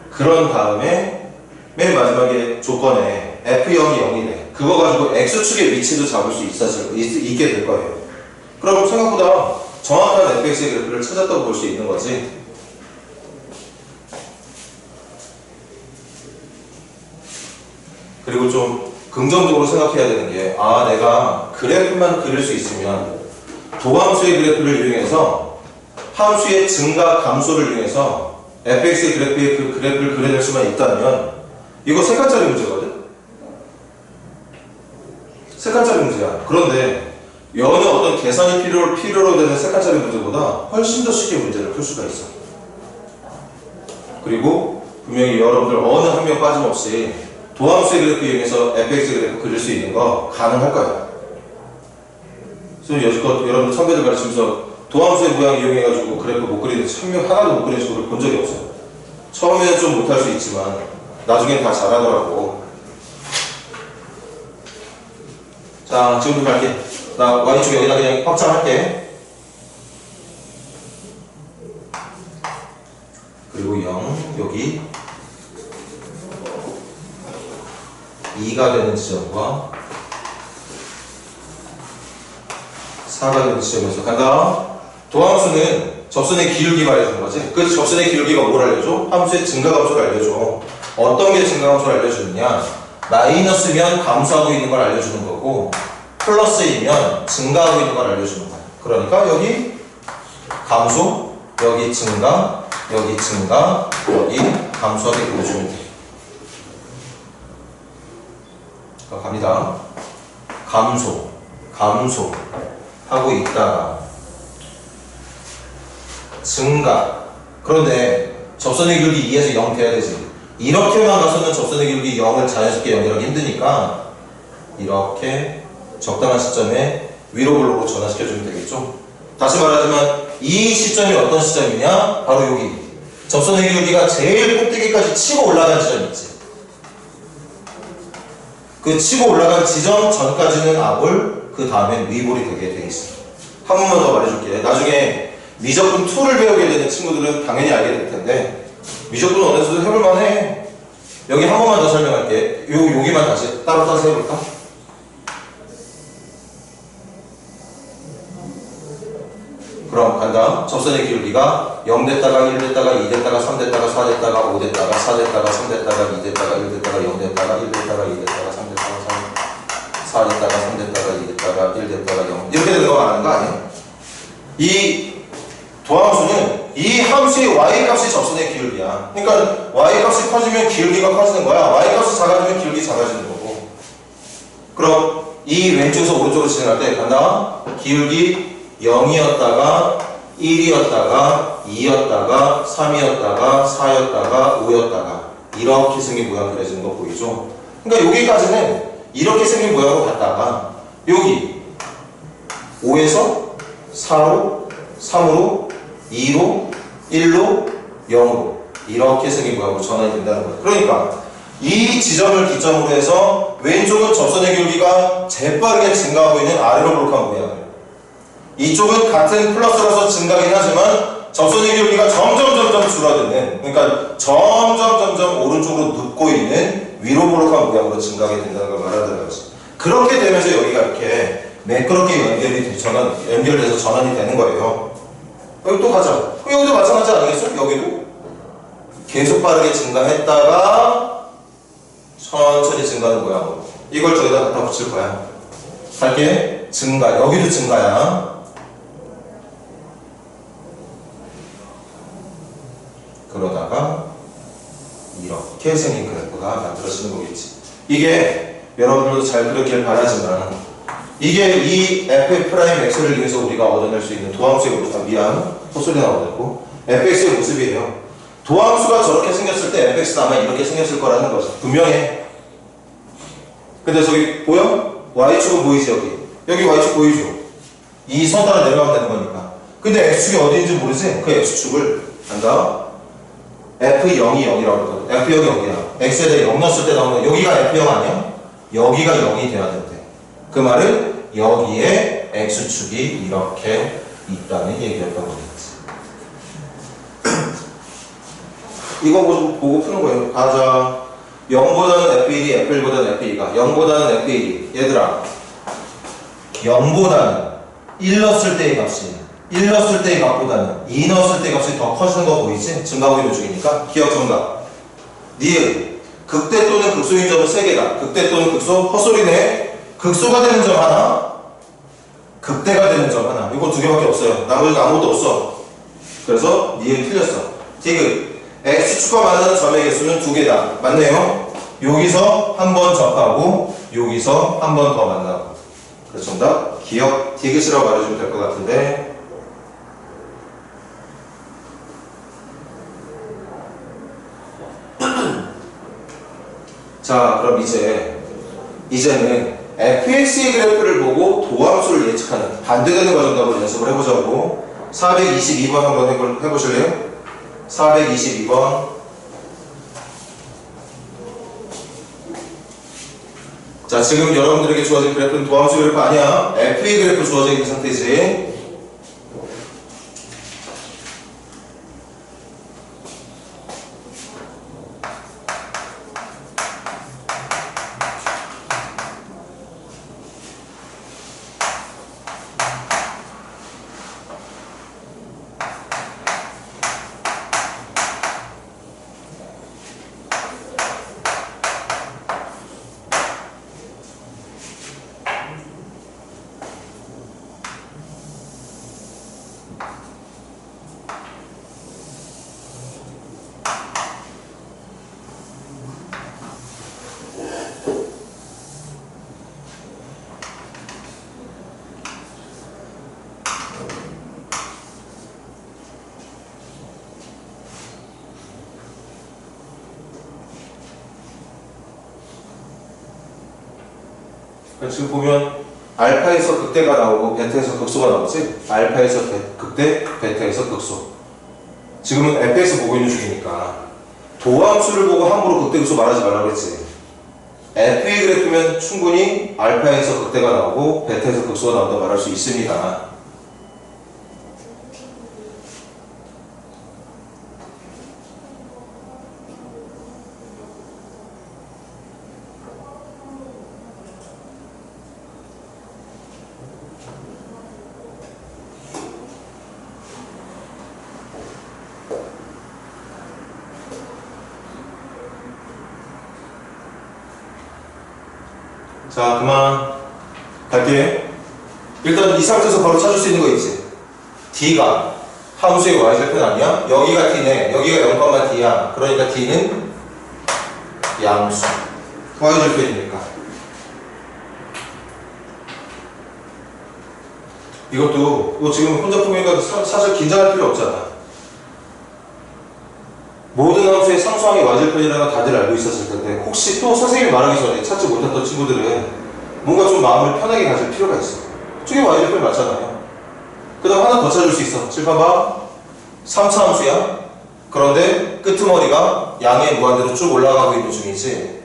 그런 다음에 맨 마지막에 조건에 f0이 0이래. 그거 가지고 x축의 위치도 잡을 수 있게 될 거예요. 그럼 생각보다 정확한 fx의 그래프를 찾았다고 볼 수 있는 거지. 그리고 좀 긍정적으로 생각해야 되는 게, 내가 그래프만 그릴 수 있으면 도함수의 그래프를 이용해서 함수의 증가 감소를 이용해서 fx의 그래프의 그 그래프를 그려낼 수만 있다면 이거 세 칸짜리 문제거든? 세 칸짜리 문제야. 그런데 여느 어떤 계산이 필요로 되는 세 칸짜리 문제보다 훨씬 더 쉽게 문제를 풀 수가 있어. 그리고 분명히 여러분들 어느 한 명 빠짐없이 도함수의 그래프 이용해서 fx의 그래프 그릴 수 있는 거 가능할 거야. 그래서 여지껏 여러분들 선배들 가르치면서 도함수의 모양 이용해가지고 그래프 못 그리는 한 명 하나도 못 그리는 친구를 본 적이 없어요. 처음에는 좀 못할 수 있지만 나중엔 다 잘하더라고. 자, 지금부터 갈게. 나 y축 여기다 그냥 확장할게. 그리고 0 여기 2가 되는 지점과 4가 되는 지점에서 간다. 도함수는 접선의 기울기 말해주는 거지. 그 접선의 기울기가 뭘 알려줘? 함수의 증가감소를 알려줘. 어떤 게 증가감소를 알려주느냐? 마이너스면 감소하고 있는 걸 알려주는 거고 플러스이면 증가하고 있는 걸 알려주는 거야. 그러니까 여기 감소, 여기 증가, 여기 증가, 여기 감소하게 보여주면 돼. 갑니다. 감소 하고 있다가 증가. 그런데 접선의 기울기 2에서 0 돼야 되지. 이렇게만 가서는 접선의 기울기 0을 자연스럽게 연결하기 힘드니까 이렇게 적당한 시점에 위로 블록으로 전환시켜주면 되겠죠. 다시 말하자면 이 시점이 어떤 시점이냐? 바로 여기 접선의 기울기가 제일 꼭대기까지 치고 올라간 지점이 있지. 그 치고 올라간 지점 전까지는 아볼, 그 다음엔 위볼이 되게 돼 있어. 한 번만 더 말해줄게. 나중에 미적분 2를 배우게 되는 친구들은 당연히 알게 될 텐데 미적분 어느 정도 해볼만 해. 여기 한 번만 더 설명할게. 여기만 다시 따로 해볼까? 그럼 간다. 접선의 기울기가 0 됐다가 1 됐다가 2 됐다가 3 됐다가 4 됐다가 5 됐다가 4 됐다가 3 됐다가 2 됐다가 1 됐다가 0 됐다가 1 됐다가 2 됐다가 3 됐다가 4 됐다가 3 됐다가 2 됐다가 1 됐다가 0 이렇게 되는 거 말하는 거 아니야? 이 도함수는 이 함수의 y값이 접선의 기울기야. 그러니까 y값이 커지면 기울기가 커지는 거야. y값이 작아지면 기울기 작아지는 거고. 그럼 이 왼쪽에서 오른쪽으로 진행할 때 간다. 기울기 0이었다가 1이었다가 2였다가 3이었다가 4였다가 5였다가 이렇게 생긴 모양 그려지는 거 보이죠? 그러니까 여기까지는 이렇게 생긴 모양으로 갔다가 여기 5에서 4로 3으로 2로 1로 0으로 이렇게 생긴 모양으로 전환이 된다는 거예요. 그러니까 이 지점을 기점으로 해서 왼쪽은 접선의 기울기가 재빠르게 증가하고 있는 아래로 볼록한 모양이에요. 이쪽은 같은 플러스라서 증가긴 하지만 접선의 기울기가 점점 줄어드는, 그러니까 점점 오른쪽으로 눕고 있는 위로 볼록한 모양으로 증가하게 된다는 걸 말하는 거지. 그렇게 되면서 여기가 이렇게 매끄럽게 연결돼서 전환이 되는 거예요. 여기 또 가자. 여기도 마찬가지 아니겠어? 여기도 계속 빠르게 증가했다가 천천히 증가하는 모양으로 이걸 저기다 갖다 붙일 거야. 갈게. 증가. 여기도 증가야. 그러다가 이렇게 생긴 그래프가 만들어지는 거겠지. 이게 여러분들도 잘 그렸길 바라지만 이게 이 f'x를 위해서 우리가 얻어낼 수 있는 도함수의 모습, 미안, 헛소리 나오고 fx의 모습이에요. 도함수가 저렇게 생겼을 때 fx가 아마 이렇게 생겼을 거라는 거죠. 분명해. 근데 저기 보여? y축은 보이지 여기? 여기 y축 보이죠? 이 선 따라 내려가면 되는 거니까. 근데 x축이 어디인지 모르지? 그 x축을 한다. F0이 0이라고 그러거든. F0이 0이야. X에 대해 0 넣었을 때 나오는 여기가 F0 아니야? 여기가 0이 돼야 된대. 그 말은 여기에 X축이 이렇게 있다는 얘기였던 거겠지. 이거 보고 푸는 거예요. 가자. 0보다는 F1이 F1보다는 F2가 0보다는 F1이 얘들아 0보다는 1 넣었을 때의 값이 1 넣었을 때의 값보다는 2 넣었을 때의 값이 더 커지는 거 보이지? 증가하고 있는 중이니까 기억 정답. 니은 극대 또는 극소인 점은 3개다. 극대 또는 극소 헛소리네. 극소가 되는 점 하나, 극대가 되는 점 하나. 이거 2개밖에 없어요. 나머지는 아무것도 없어. 그래서 니은 틀렸어. 디귿 x축과 만나는 점의 개수는 2개다. 맞네요. 여기서 한 번 접하고 여기서 한 번 더 만나고. 그래서 정답 기억 디귿이라고 말해주면 될 것 같은데 자, 그럼 이제는 fx의 그래프를 보고 도함수를 예측하는 반대되는 과정답을 연습을 해보자고. 422번 한번 해보실래요? 422번. 자, 지금 여러분들에게 주어진 그래프는 도함수 그래프 아니야. f의 그래프 주어져 있는 상태지. 지금 보면 알파에서 극대가 나오고 베타에서 극소가 나오지? 알파에서 극대, 베타에서 극소. 지금은 fx 보고 있는 중이니까 도함수를 보고 함부로 극대, 극소 말하지 말라고 했지. f의 그래프면 충분히 알파에서 극대가 나오고 베타에서 극소가 나온다고 말할 수 있습니다. 자, 그만 갈게. 일단 이 상태에서 바로 찾을 수 있는 거 있지. D가 함수의 y절편 아니야? 여기가 D네. 여기가 0,D야. 그러니까 D는 양수. y절편이니까. 이거 지금 혼자 풀으니까 사실 긴장할 필요 없잖아. 모든 함수의 상수항이 y절편이라는 건 다들 알고 있었을 텐데 혹시 또 선생님이 말하기 전에 찾지 못했던 친구들은 뭔가 좀 마음을 편하게 가질 필요가 있어. 저게 y절편 맞잖아요. 그 다음 하나 더 찾을 수 있어. 칠판봐. 3차 함수야. 그런데 끄트머리가 양의 무한대로 쭉 올라가고 있는 중이지.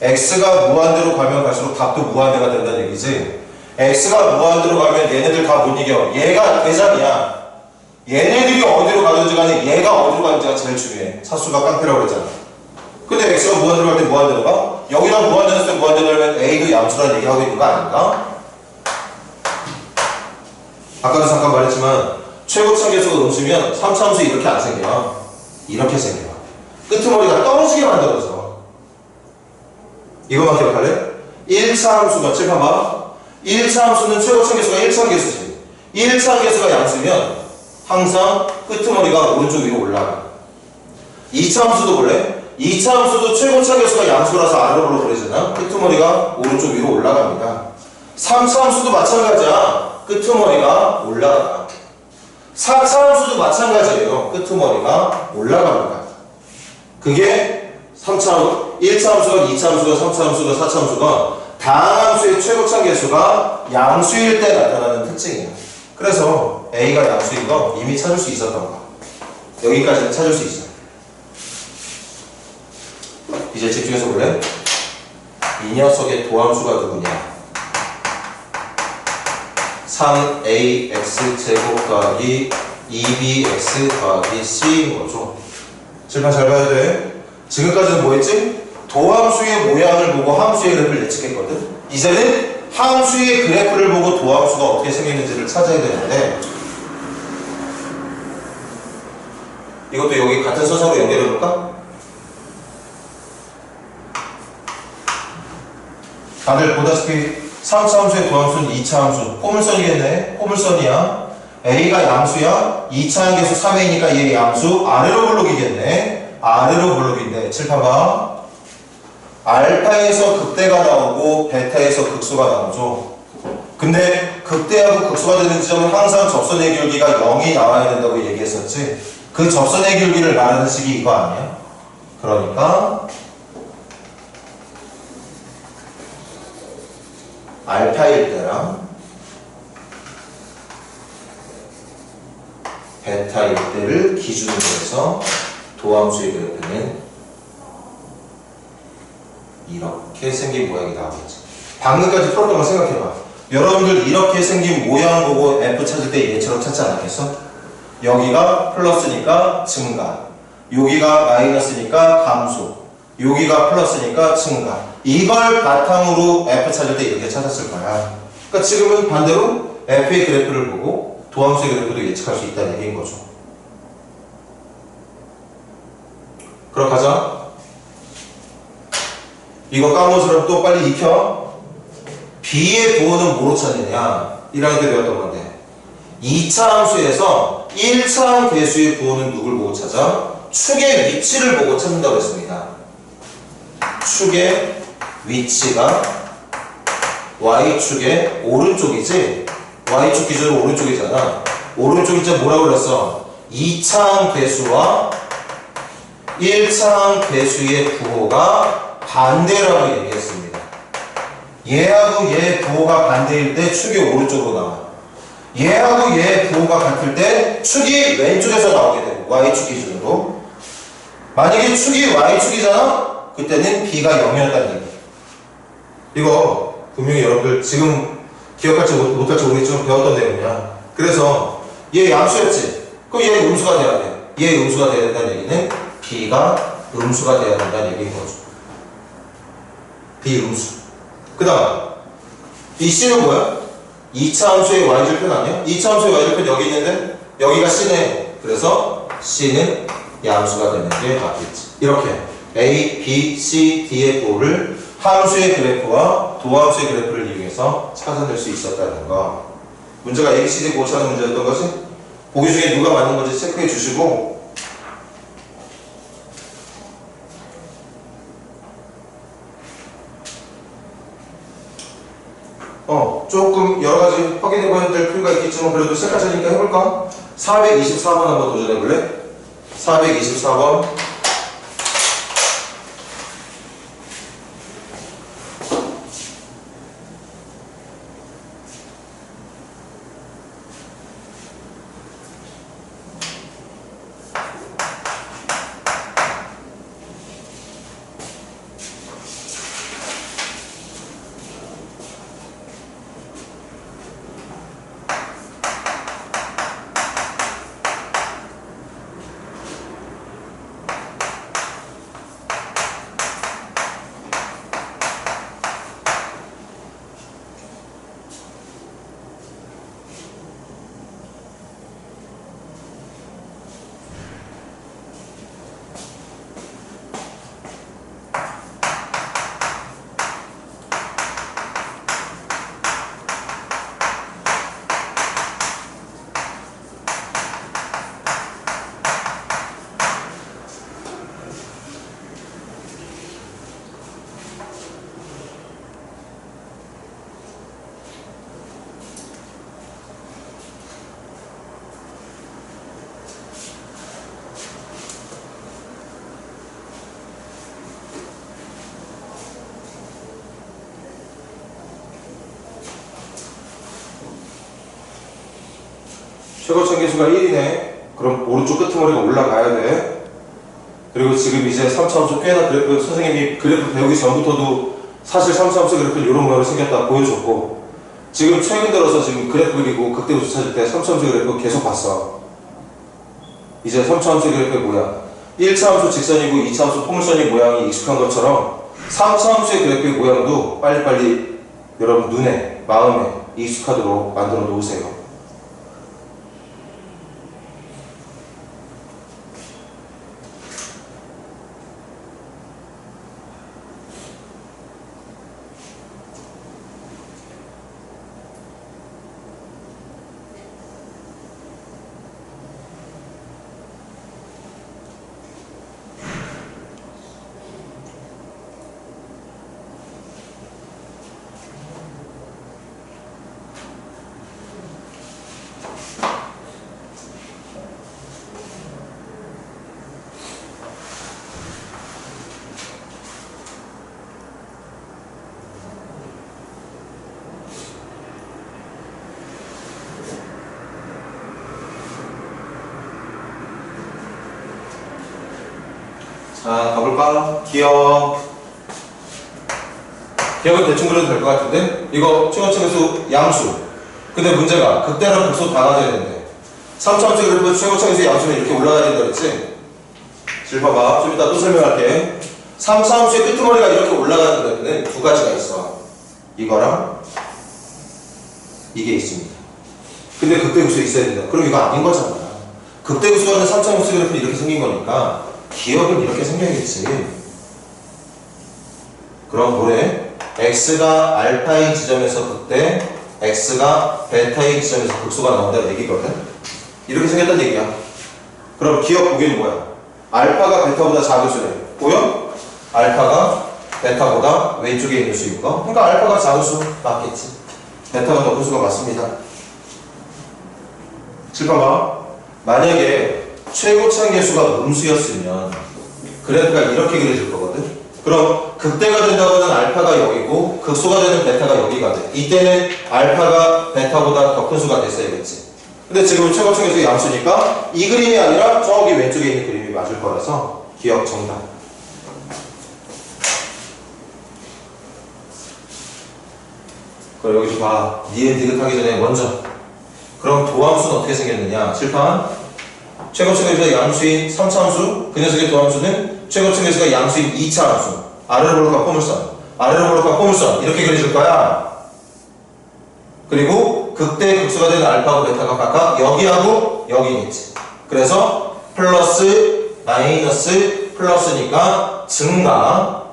x가 무한대로 가면 갈수록 답도 무한대가 된다는 얘기지. x가 무한대로 가면 얘네들 다 못 이겨. 얘가 대장이야. 얘네들이 어디로 가든지 간에 얘가 어디로 가는지가 제일 중요해. 차수가 깡패라고 그랬잖아. 근데 x가 무한대로 갈 때 무한대로 가? 여기랑 무한대로 했을 때 무한대로 하면 a도 양수라는 얘기하고 있는 거 아닌가? 아까도 잠깐 말했지만 최고점 계수가 넘치면 3차함수 이렇게 안 생겨. 이렇게 생겨. 끄트머리가 떨어지게 만들어져. 이것만 기억할래? 1차 함수가 칠판 봐. 1차 함수는 최고점 계수가 1차 계수지. 1차 계수가 양수면 항상 끄트머리가 오른쪽 위로 올라가. 2차 함수도 볼래? 2차 함수도 최고차 계수가 양수라서 아래로 그러잖아. 끄트머리가 오른쪽 위로 올라갑니다. 3차 함수도 마찬가지야. 끄트머리가 올라가. 4차 함수도 마찬가지예요. 끄트머리가 올라갑니다. 그게 3차, 1차 함수가 2차 함수가 3차 함수가 4차 함수가 다항함수의 최고차 계수가 양수일 때 나타나는 특징이에요. 그래서 A가 양수인 거 이미 찾을 수 있었던 거. 여기까지는 찾을 수 있어요. 이제 집중해서 볼래? 이 녀석의 도함수가 누구냐? 3ax 제곱 더하기 2bx 더하기 c인 거죠. 칠판 잘 봐야 돼. 지금까지는 뭐 했지? 도함수의 모양을 보고 함수의 그래프를 예측했거든. 이제는 함수의 그래프를 보고 도함수가 어떻게 생겼는지를 찾아야 되는데, 이것도 여기 같은 순서로 연결해 볼까? 다들 보다시피 3차 함수의 도함수는 2차 함수, 포물선이겠네. 포물선이야. A가 양수야. 2차 함계수 3A니까 얘 양수. 아래로 블록이겠네. 아래로 블록인데 칠판 봐. 알파에서 극대가 나오고 베타에서 극소가 나오죠. 근데 극대하고 극소가 되는 지점은 항상 접선의 기울기가 0이 나와야 된다고 얘기했었지. 그 접선의 기울기를 말하는 식이 이거 아니야? 그러니까 알파일 때랑 베타일 때를 기준으로 해서 도함수의 그래프는 이렇게 생긴 모양이 나오겠지. 방금까지 풀었던 거 생각해봐. 여러분들 이렇게 생긴 모양 보고 F 찾을 때 얘처럼 찾지 않았겠어? 여기가 플러스니까 증가, 여기가 마이너스니까 감소, 여기가 플러스니까 증가. 이걸 바탕으로 F 찾을 때 이렇게 찾았을 거야. 그러니까 지금은 반대로 F의 그래프를 보고 도함수의 그래프도 예측할 수 있다는 얘기인 거죠. 그럼 가자. 이거 까먹으면 또 빨리 익혀. B의 부호는 뭐로 찾느냐? 1학년 때 배웠던 건데 2차 함수에서 1차 계수의 부호는 누굴 보고 찾아? 축의 위치를 보고 찾는다고 했습니다. 축의 위치가 Y축의 오른쪽이지? Y축 기준으로 오른쪽이잖아. 오른쪽이 진짜 뭐라고 그랬어? 2차 계수와 1차 계수의 부호가 반대라고 얘기했습니다. 얘하고 얘 부호가 반대일 때 축이 오른쪽으로 나와. 얘하고 얘 부호가 같을 때 축이 왼쪽에서 나오게 되고 Y축 기준으로. 만약에 축이 Y축이잖아? 그때는 B가 0이었다는 얘기. 이거 분명히 여러분들 지금 기억할지 못할지 모르겠지만 배웠던 내용이야. 그래서 얘 양수였지? 그럼 얘 음수가 돼야 돼. 얘 음수가 돼야 된다는 얘기는 B가 음수가 돼야 된다는 얘기인 거죠. B 음수. 그 다음 이 C는 뭐야? 2차 함수의 Y절편 아니야? 2차 함수의 Y절편 여기 있는데 여기가 C네. 그래서 C는 양수가 되는 게 맞겠지. 이렇게 A, B, C, D의 부호를 함수의 그래프와 도함수의 그래프를 이용해서 찾아낼 수 있었다는 거. 문제가 A, B, C, D 부호 찾는 문제였던 거지? 보기 중에 누가 맞는 건지 체크해 주시고 조금 여러가지 확인해봐야 될 필요가 있겠지만 그래도 세 가지니까 해볼까? 424번 한번 도전해볼래? 424번 최고점 계수가 1이네. 그럼 오른쪽 끄트머리가 올라가야 돼. 그리고 지금 이제 3차함수 꽤나 그래프, 선생님이 그래프 배우기 전부터도 사실 3차함수 그래프는 이런 모양으로 생겼다 보여줬고, 지금 최근 들어서 지금 그래프 그리고 극대우수 찾을 때 3차함수 그래프 계속 봤어. 이제 3차함수 그래프의 모양, 1차함수 직선이고 2차함수 포물선의 모양이 익숙한 것처럼 3차함수의 그래프의 모양도 빨리빨리 여러분 눈에, 마음에 익숙하도록 만들어 놓으세요. 자, 가볼까? 기억. 기억은 대충 그려도 될 것 같은데? 이거 최고층에서 양수. 근데 문제가 극대랑 극소 다 가져야 되는데 3차함수 그래프 최고층에서 양수는 이렇게 올라가야 된다 그랬지? 질 봐봐. 좀 이따 또 설명할게. 3차함수의 끄트머리가 이렇게 올라가는 그래프는 두 가지가 있어. 이거랑 이게 있습니다. 근데 극대극소에 있어야 된다. 그럼 이거 아닌 거잖아. 극대극소가 3차함수 그래프는 이렇게 생긴 거니까 기억은 이렇게 생겨야겠지. 그럼 뭐래? x가 알파인 지점에서 극대, x가 베타인 지점에서 극소가 나온다는 얘기거든. 이렇게 생겼다는 얘기야. 그럼 기억 보기는 뭐야? 알파가 베타보다 작은 수래. 보여? 알파가 베타보다 왼쪽에 있는 수인 거. 그러니까 알파가 작은 수 맞겠지. 베타가 더 큰 수가 맞습니다. 7번 만약에 최고차항 계수가 음수였으면 그래프가 이렇게 그려질 거거든. 그럼 극대가 된다고는 알파가 여기고 극소가 되는 베타가 여기가 돼. 이때는 알파가 베타보다 더 큰 수가 됐어야겠지. 근데 지금은 최고차항 계수가 양수니까 이 그림이 아니라 저기 왼쪽에 있는 그림이 맞을 거라서 기억 정답. 그럼 여기서 봐. 니은 디귿하기 전에 먼저 그럼 도함수는 어떻게 생겼느냐. 칠판 최고층계수가 양수인 3차함수, 그 녀석의 도함수는 최고층계수가 양수인 2차함수. 아래로 볼록한 포물선, 아래로 볼록한 포물선 이렇게 그려질 거야. 그리고 극대 극소가 되는 알파하고 베타가 각각 여기하고 여기겠지. 그래서 플러스, 마이너스, 플러스니까 증가,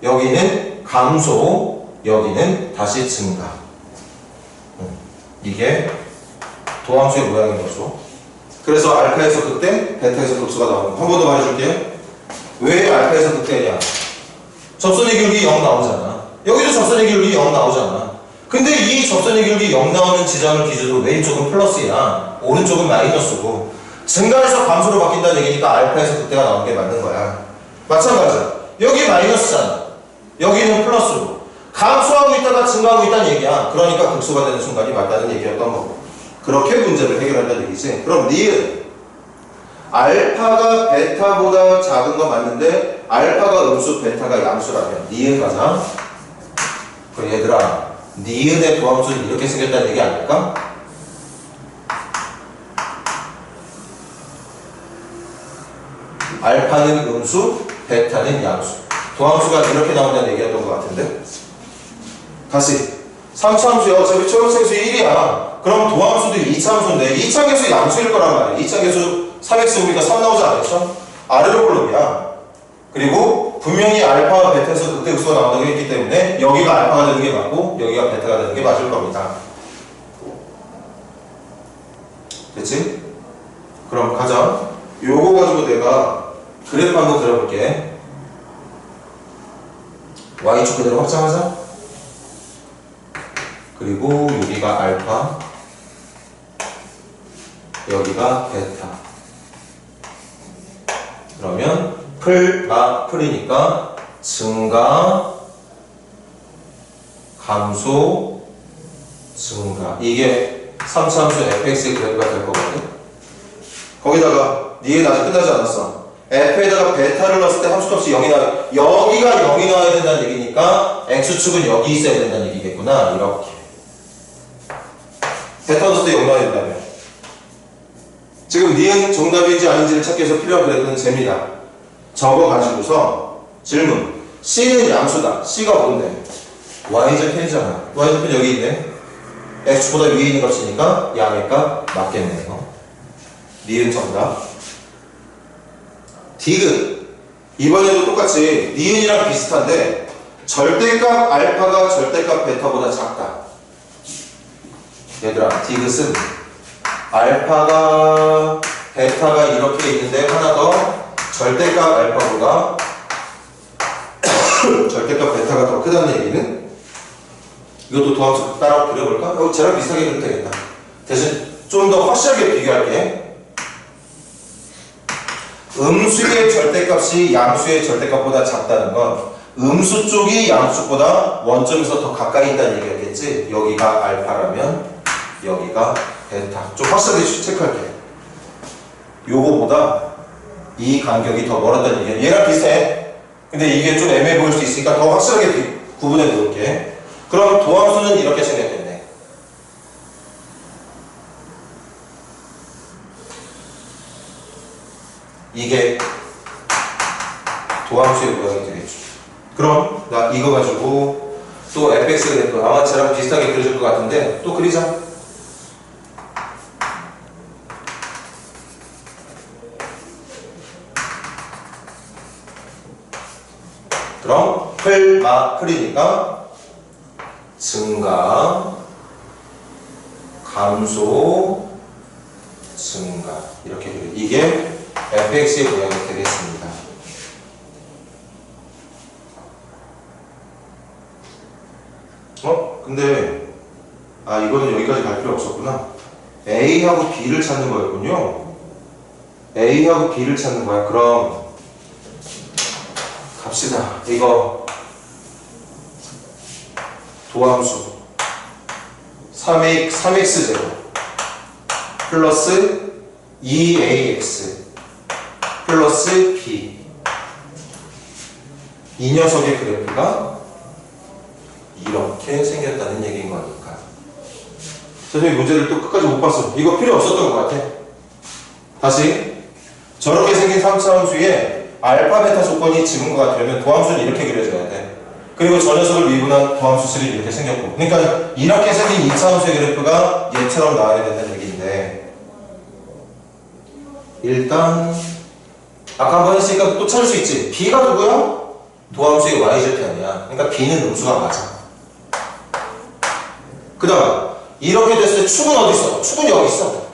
여기는 감소, 여기는 다시 증가. 이게 도함수의 모양인 거죠. 그래서 알파에서 극대, 베타에서 극소가 나오는 거. 한 번 더 말해줄게요. 왜 알파에서 극대냐? 접선의 기울기 0 나오잖아. 여기도 접선의 기울기 0 나오잖아. 근데 이 접선의 기울기 0 나오는 지점을 기준으로 왼쪽은 플러스야, 오른쪽은 마이너스고 증가해서 감소로 바뀐다는 얘기니까 알파에서 극대가 나오는 게 맞는 거야. 마찬가지야. 여기 마이너스잖아. 여기는 플러스고 감소하고 있다가 증가하고 있다는 얘기야. 그러니까 극소가 되는 순간이 맞다는 얘기였던 거고. 그렇게 문제를 해결한다는 얘기지. 그럼 니은 알파가 베타보다 작은 거 맞는데 알파가 음수 베타가 양수라면 니은 가자. 그럼 얘들아 니은의 도함수는 이렇게 생겼다는 얘기 아닐까? 알파는 음수 베타는 양수. 도함수가 이렇게 나온다는 얘기였던 것 같은데. 다시 3차함수야. 어차피 최고차함수 1이야. 그럼 도함수도 2차함수인데 2차계수 양수일 거란 말이야. 2차계수 3x 보니까 3 나오지 않았죠? 아래로 볼록이야. 그리고 분명히 알파와 베타에서 극대극소가 나온다고 했기 때문에 여기가 알파가 되는 게 맞고 여기가 베타가 되는 게 맞을 겁니다. 됐지? 그럼 가자. 요거 가지고 내가 그래프 한번 그려볼게. y축 그대로 확장하자. 그리고 여기가 알파, 여기가 베타. 그러면 풀이니까 증가, 감소, 증가. 이게 3차 함수 fx의 그래프가 될 거거든. 거기다가 니은 아직 끝나지 않았어. f에다가 베타를 넣었을 때 함수값이 0이 나와. 여기가 0이 나와야 된다는 얘기니까 x축은 여기 있어야 된다는 얘기겠구나. 이렇게. 베타 넣었을 때 0 나와야 된다며. 지금 니은 정답인지 아닌지를 찾기 위해서 필요한 그래프는 잽니다. 적어가지고서 질문. C는 양수다. C가 뭔데? y좌편이잖아. y좌편 여기 있네. x보다 위에 있는 값이니까 양의 값 맞겠네요. 니은 정답. 디귿. 이번에도 똑같이 니은이랑 비슷한데 절대값 알파가 절대값 베타보다 작다. 얘들아, 디귿은 알파가 베타가 이렇게 있는데 하나 더 절대값 알파보다 절대값 베타가 더 크다는 얘기는 이것도 도함수 따라 그려볼까? 쟤랑 비슷하게 그려도 되겠다. 대신 좀 더 확실하게 비교할게. 음수의 절대값이 양수의 절대값보다 작다는 건 음수 쪽이 양수보다 원점에서 더 가까이 있다는 얘기였겠지? 여기가 알파라면 여기가 베타. 좀 확실하게 체크할게. 요거보다 이 간격이 더 멀었다는 얘기야. 얘랑 비슷해. 근데 이게 좀 애매해 보일 수 있으니까 더 확실하게 구분해 놓을게. 그럼 도함수는 이렇게 생겼겠네. 이게 도함수의 모양이 되겠죠. 그럼 나 이거 가지고 또 fx 그래프 아마 쟤랑 비슷하게 그려질 것 같은데 또 그리자. 그럼 풀이니까 증가, 감소, 증가 이렇게 그려. 이게 fx의 모양이 되겠습니다. 근데 이거는 여기까지 갈 필요 없었구나. a하고 b를 찾는 거였군요. a하고 b를 찾는 거야. 그럼 갑시다. 이거 도함수 3x 제곱 플러스 2ax 플러스 b. 이 녀석의 그래프가 이렇게 생겼다는 얘기인 거니까. 선생님 문제를 또 끝까지 못 봤어. 이거 필요 없었던 것 같아. 다시 저렇게 생긴 3차 함수에 알파 베타 조건이 지문과 같으려면 도함수는 이렇게 그려져야 돼. 그리고 저 녀석을 미분한 도함수 3는 이렇게 생겼고. 그러니까 이렇게 생긴 2차 함수의 그래프가 얘처럼 나와야 된다는 얘기인데, 일단 아까 한번 했으니까 또 찾을 수 있지. b가 누구야? 도함수의 y절편이야. 그러니까 b는 음수가 맞아. 그 다음 이렇게 됐을 때 축은 어디 있어? 축은 여기 있어.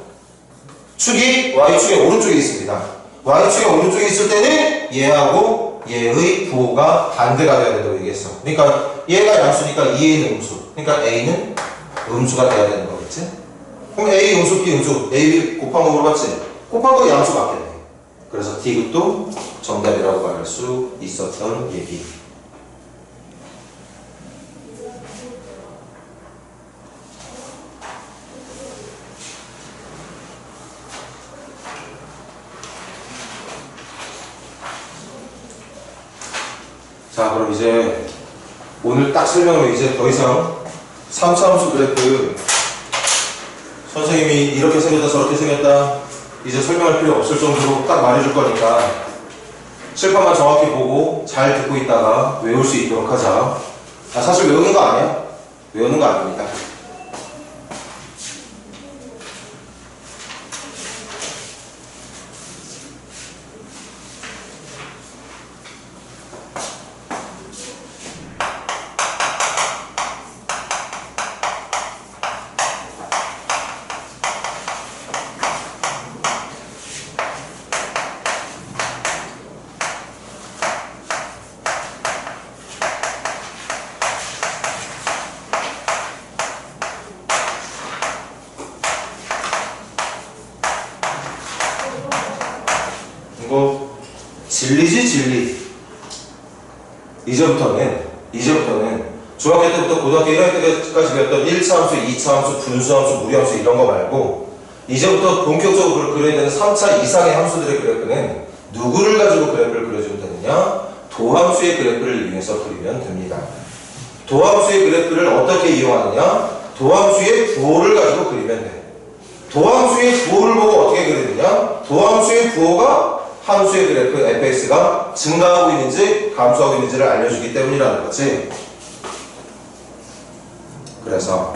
축이 y축의 오른쪽에 있습니다. y축의 오른쪽에 있을 때는 얘하고 얘의 부호가 반대가 돼야 된다고 얘기했어. 그러니까 얘가 양수니까 2a는 음수. 그러니까 a는 음수가 돼야 되는 거겠지? 그럼 a 음수, b 음수, a, b 곱한 거 물어봤지? 곱한 거 양수 맞겠네. 그래서 디귿도 정답이라고 말할 수 있었던 얘기. 자, 그럼 이제 오늘 딱 설명하면 이제 더 이상 3차 함수 그래프 선생님이 이렇게 생겼다 저렇게 생겼다 이제 설명할 필요 없을 정도로 딱 말해줄 거니까 칠판만 정확히 보고 잘 듣고 있다가 외울 수 있도록 하자. 사실 외우는 거 아니야. 외우는 거 아닙니다. 진리지 진리. 이제부터는 중학교 때부터 고등학교 1학년 때까지 배웠던 1차 함수, 2차 함수, 분수함수, 무리함수 이런 거 말고 이제부터 본격적으로 그려야 되는 3차 이상의 함수들의 그래프는 누구를 가지고 그래프를 그려주면 되느냐? 도함수의 그래프를 이용해서 그리면 됩니다. 도함수의 그래프를 어떻게 이용하느냐? 도함수의 부호를 가지고 그리면 돼. 도함수의 부호를 보고 어떻게 그리느냐? 도함수의 부호가 함수의 그래프 fx가 증가하고 있는지 감소하고 있는지를 알려주기 때문이라는 거지. 그래서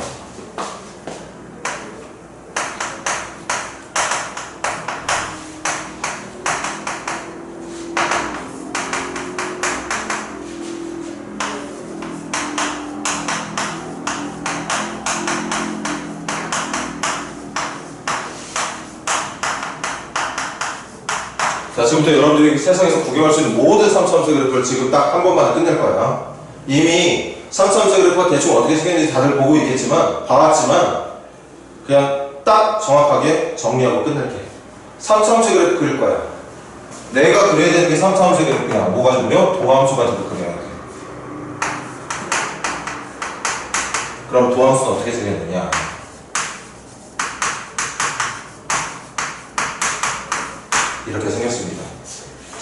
자, 지금부터 여러분들이 세상에서 구경할 수 있는 모든 3차함수 그래프를 지금 딱 한 번만 끝낼 거야. 이미 3차함수 그래프가 대충 어떻게 생겼는지 다들 보고 있겠지만, 봐왔지만, 그냥 딱 정확하게 정리하고 끝낼게. 3차함수 그래프 그릴 거야. 내가 그려야 되는 게 3차함수 그래프야. 뭐 가지고요? 도함수 가지고 그려야 돼. 그럼 도함수는 어떻게 생겼느냐? 이렇게 생겼습니다.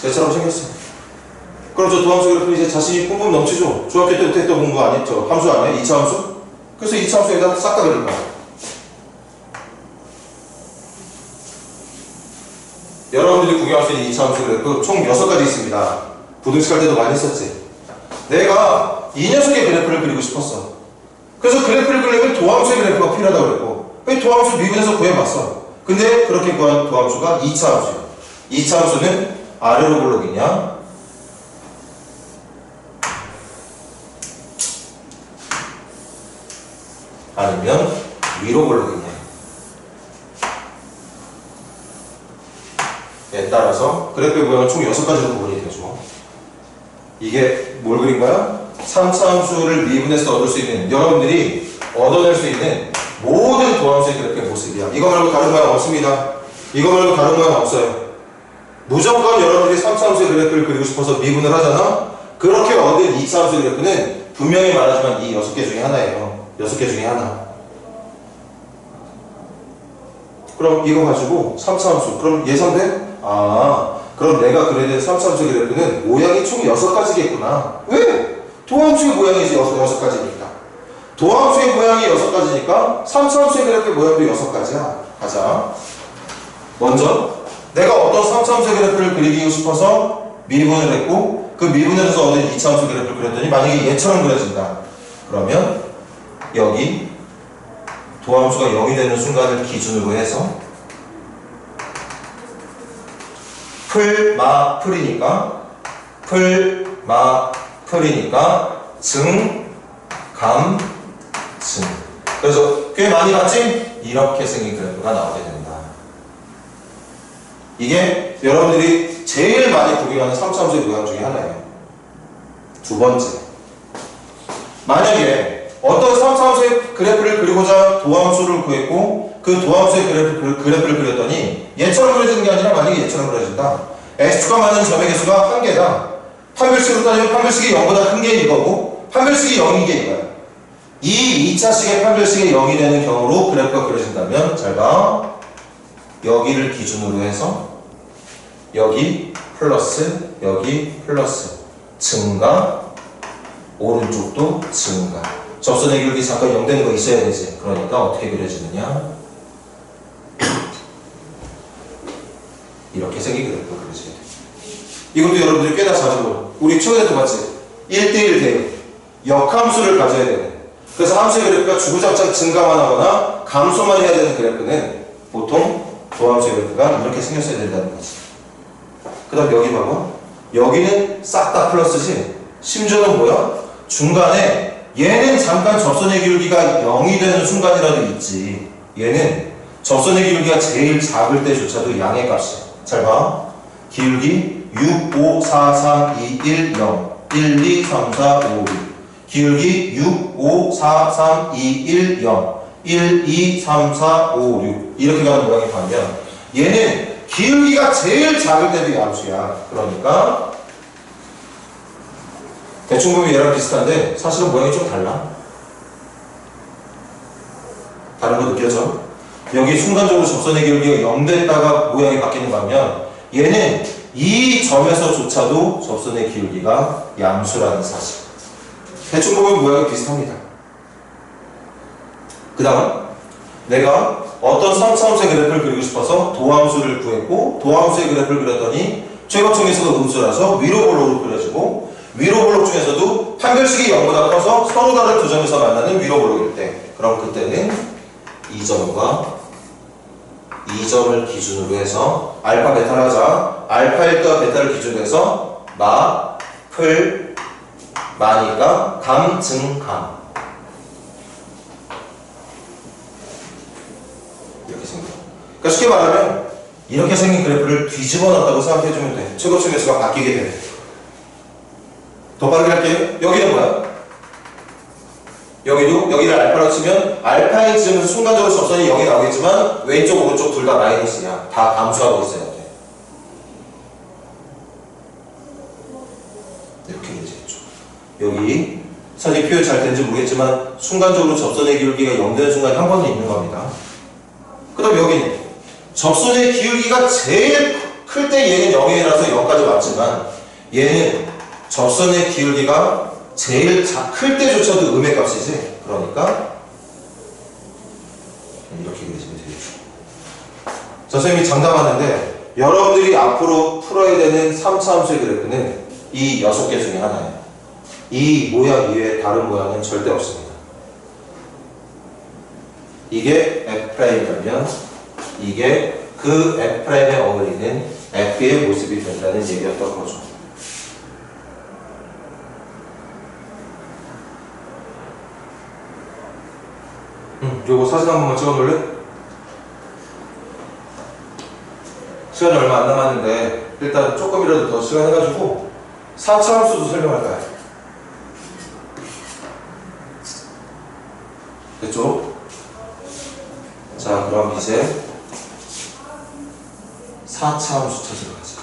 쟤처럼 생겼어. 그럼 저 도함수 그래프 이제 자신이 뿜뿜 넘치죠? 중학교 때부터 했던 공부 아니죠? 함수 아니에요? 2차 함수? 그래서 2차 함수에다 싹 다 그릴 거야. 여러분들이 구경할 수 있는 2차 함수 그래프 총 6가지 있습니다. 부등식 할 때도 많이 했었지. 내가 이 녀석의 그래프를 그리고 싶었어. 그래서 그래프를 그리려면 도함수의 그래프가 필요하다고 그랬고, 도함수 미분해서 구해봤어. 근데 그렇게 구한 도함수가 2차 함수야. 2차 함수는 아래로 볼록이냐 아니면 위로 볼록이냐 에 따라서 그래프의 모양은 총 6가지로 구분이 되죠. 이게 뭘 그린 거야? 3차 함수를 미분해서 얻을 수 있는, 여러분들이 얻어낼 수 있는 모든 도함수의 그래프의 모습이야. 이거 말고 다른 모양 없습니다. 이거 말고 다른 모양 없어요. 무조건 여러분들이 3차 함수의 그래프를 그리고 싶어서 미분을 하잖아? 그렇게 얻은 2차 함수의 그래프는 분명히 말하지만 이 6개 중에 하나예요. 6개 중에 하나. 그럼 이거 가지고 3차 함수, 그럼 예상돼? 아, 그럼 내가 그려야 되는 3차 함수의 그래프는 모양이 총 6가지겠구나. 왜? 도함수의 모양이 6가지니까. 도함수의 모양이 6가지니까 3차 함수의 그래프의 모양도 6가지야. 가자. 먼저 내가 어떤 3차 함수의 그래프를 그리고 싶어서 미분을 했고, 그 미분을 해서 얻은 2차 함수의 그래프를 그렸더니 만약에 얘처럼 그려진다. 그러면 여기 도함수가 0이 되는 순간을 기준으로 해서 풀이니까 증, 감, 증. 그래서 꽤 많이 봤지? 이렇게 생긴 그래프가 나오게 된다. 이게 여러분들이 제일 많이 구경하는 3차 함수의 모양 중에 하나예요. 두 번째, 만약에 어떤 3차 함수의 그래프를 그리고자 도함수를 구했고, 그 도함수의 그래프를 그렸더니 얘처럼 그려지는 게 아니라 만약에 얘처럼 그려진다. x축과 맞는 점의 개수가 1개다. 판별식으로 따지면 판별식이 0보다 큰 게 이거고, 판별식이 0인 게 이거야. 이 2차식의 판별식이 0이 되는 경우로 그래프가 그려진다면, 잘 봐. 여기를 기준으로 해서 여기 플러스, 여기 플러스, 증가, 오른쪽도 증가. 접선의 기울기 잠깐 0 되는 거 있어야 되지. 그러니까 어떻게 그려지느냐? 이렇게 생긴 그래프가 그려져야 돼. 이것도 여러분들이 꽤나 자주 보. 우리 최근에도 봤지? 1대1 대응. 역함수를 가져야 되는. 그래서 함수의 그래프가 주구장창 증가만 하거나 감소만 해야 되는 그래프는 보통 도함수의 그래프가 이렇게 생겼어야 된다는 거지. 그 다음 여기 봐봐. 여기는 싹 다 플러스지. 심지어는 뭐야? 중간에 얘는 잠깐 접선의 기울기가 0이 되는 순간이라도 있지. 얘는 접선의 기울기가 제일 작을 때조차도 양의 값이야. 잘 봐. 기울기 6, 5, 4, 3, 2, 1, 0 1, 2, 3, 4, 5, 6 기울기 6, 5, 4, 3, 2, 1, 0 1, 2, 3, 4, 5, 6 이렇게 가는 모양이 반면 얘는 기울기가 제일 작을 때도 양수야. 그러니까 대충 보면 얘랑 비슷한데 사실은 모양이 좀 달라. 다른 거 느껴져? 여기 순간적으로 접선의 기울기가 0 됐다가 모양이 바뀌는 거 하면 얘는 이 점에서조차도 접선의 기울기가 양수라는 사실. 대충 보면 모양이 비슷합니다. 그 다음 내가 어떤 3차함수의 그래프를 그리고 싶어서 도함수를 구했고 도함수의 그래프를 그렸더니 최고점에서도 음수라서 위로 볼록으로 그려지고 위로 볼록 중에서도 판별식이 0보다 커서 서로 다른 두 점에서 만나는 위로 볼록일 때 그럼 그때는 이 점과 이 점을 기준으로 해서 알파 베타를 하자. 알파 1과 베타를 기준으로 해서 마, 풀, 마니까 감, 증, 감 이렇게 생겨. 그러니까 쉽게 말하면 이렇게 생긴 그래프를 뒤집어 놨다고 생각해주면 돼. 최고점 개수가 바뀌게 되네. 더 빠르게 할게요. 여기는 뭐야? 여기도 여기를 알파로 치면 알파의 지점에서 순간적으로 접선이 0이 나오겠지만 왼쪽 오른쪽 둘 다 마이너스야. 다 감소하고 있어야 돼. 이렇게 되겠죠. 여기 사실 표현 잘 되는지 모르겠지만 순간적으로 접선의 기울기가 0 되는 순간이 한 번은 있는 겁니다. 그 다음 여기는 접선의 기울기가 제일 클 때 얘는 0이라서 0까지 왔지만 얘는 접선의 기울기가 제일 클 때조차도 음의 값이지. 그러니까 이렇게 그리시면 되겠죠. 선생님이 장담하는데 여러분들이 앞으로 풀어야 되는 3차 함수의 그래프는 이 6개 중에 하나예요. 이 모양 이외에 다른 모양은 절대 없습니다. 이게 F'이라면 이게 그 F'에 어울리는 F의 모습이 된다는 얘기였던 거죠. 요거 사진 한 번만 찍어놓을래? 시간이 얼마 안 남았는데 일단 조금이라도 더 시간 해가지고 4차 함수도 설명할까요? 됐죠? 자 그럼 이제 4차 함수 찾으러 가자.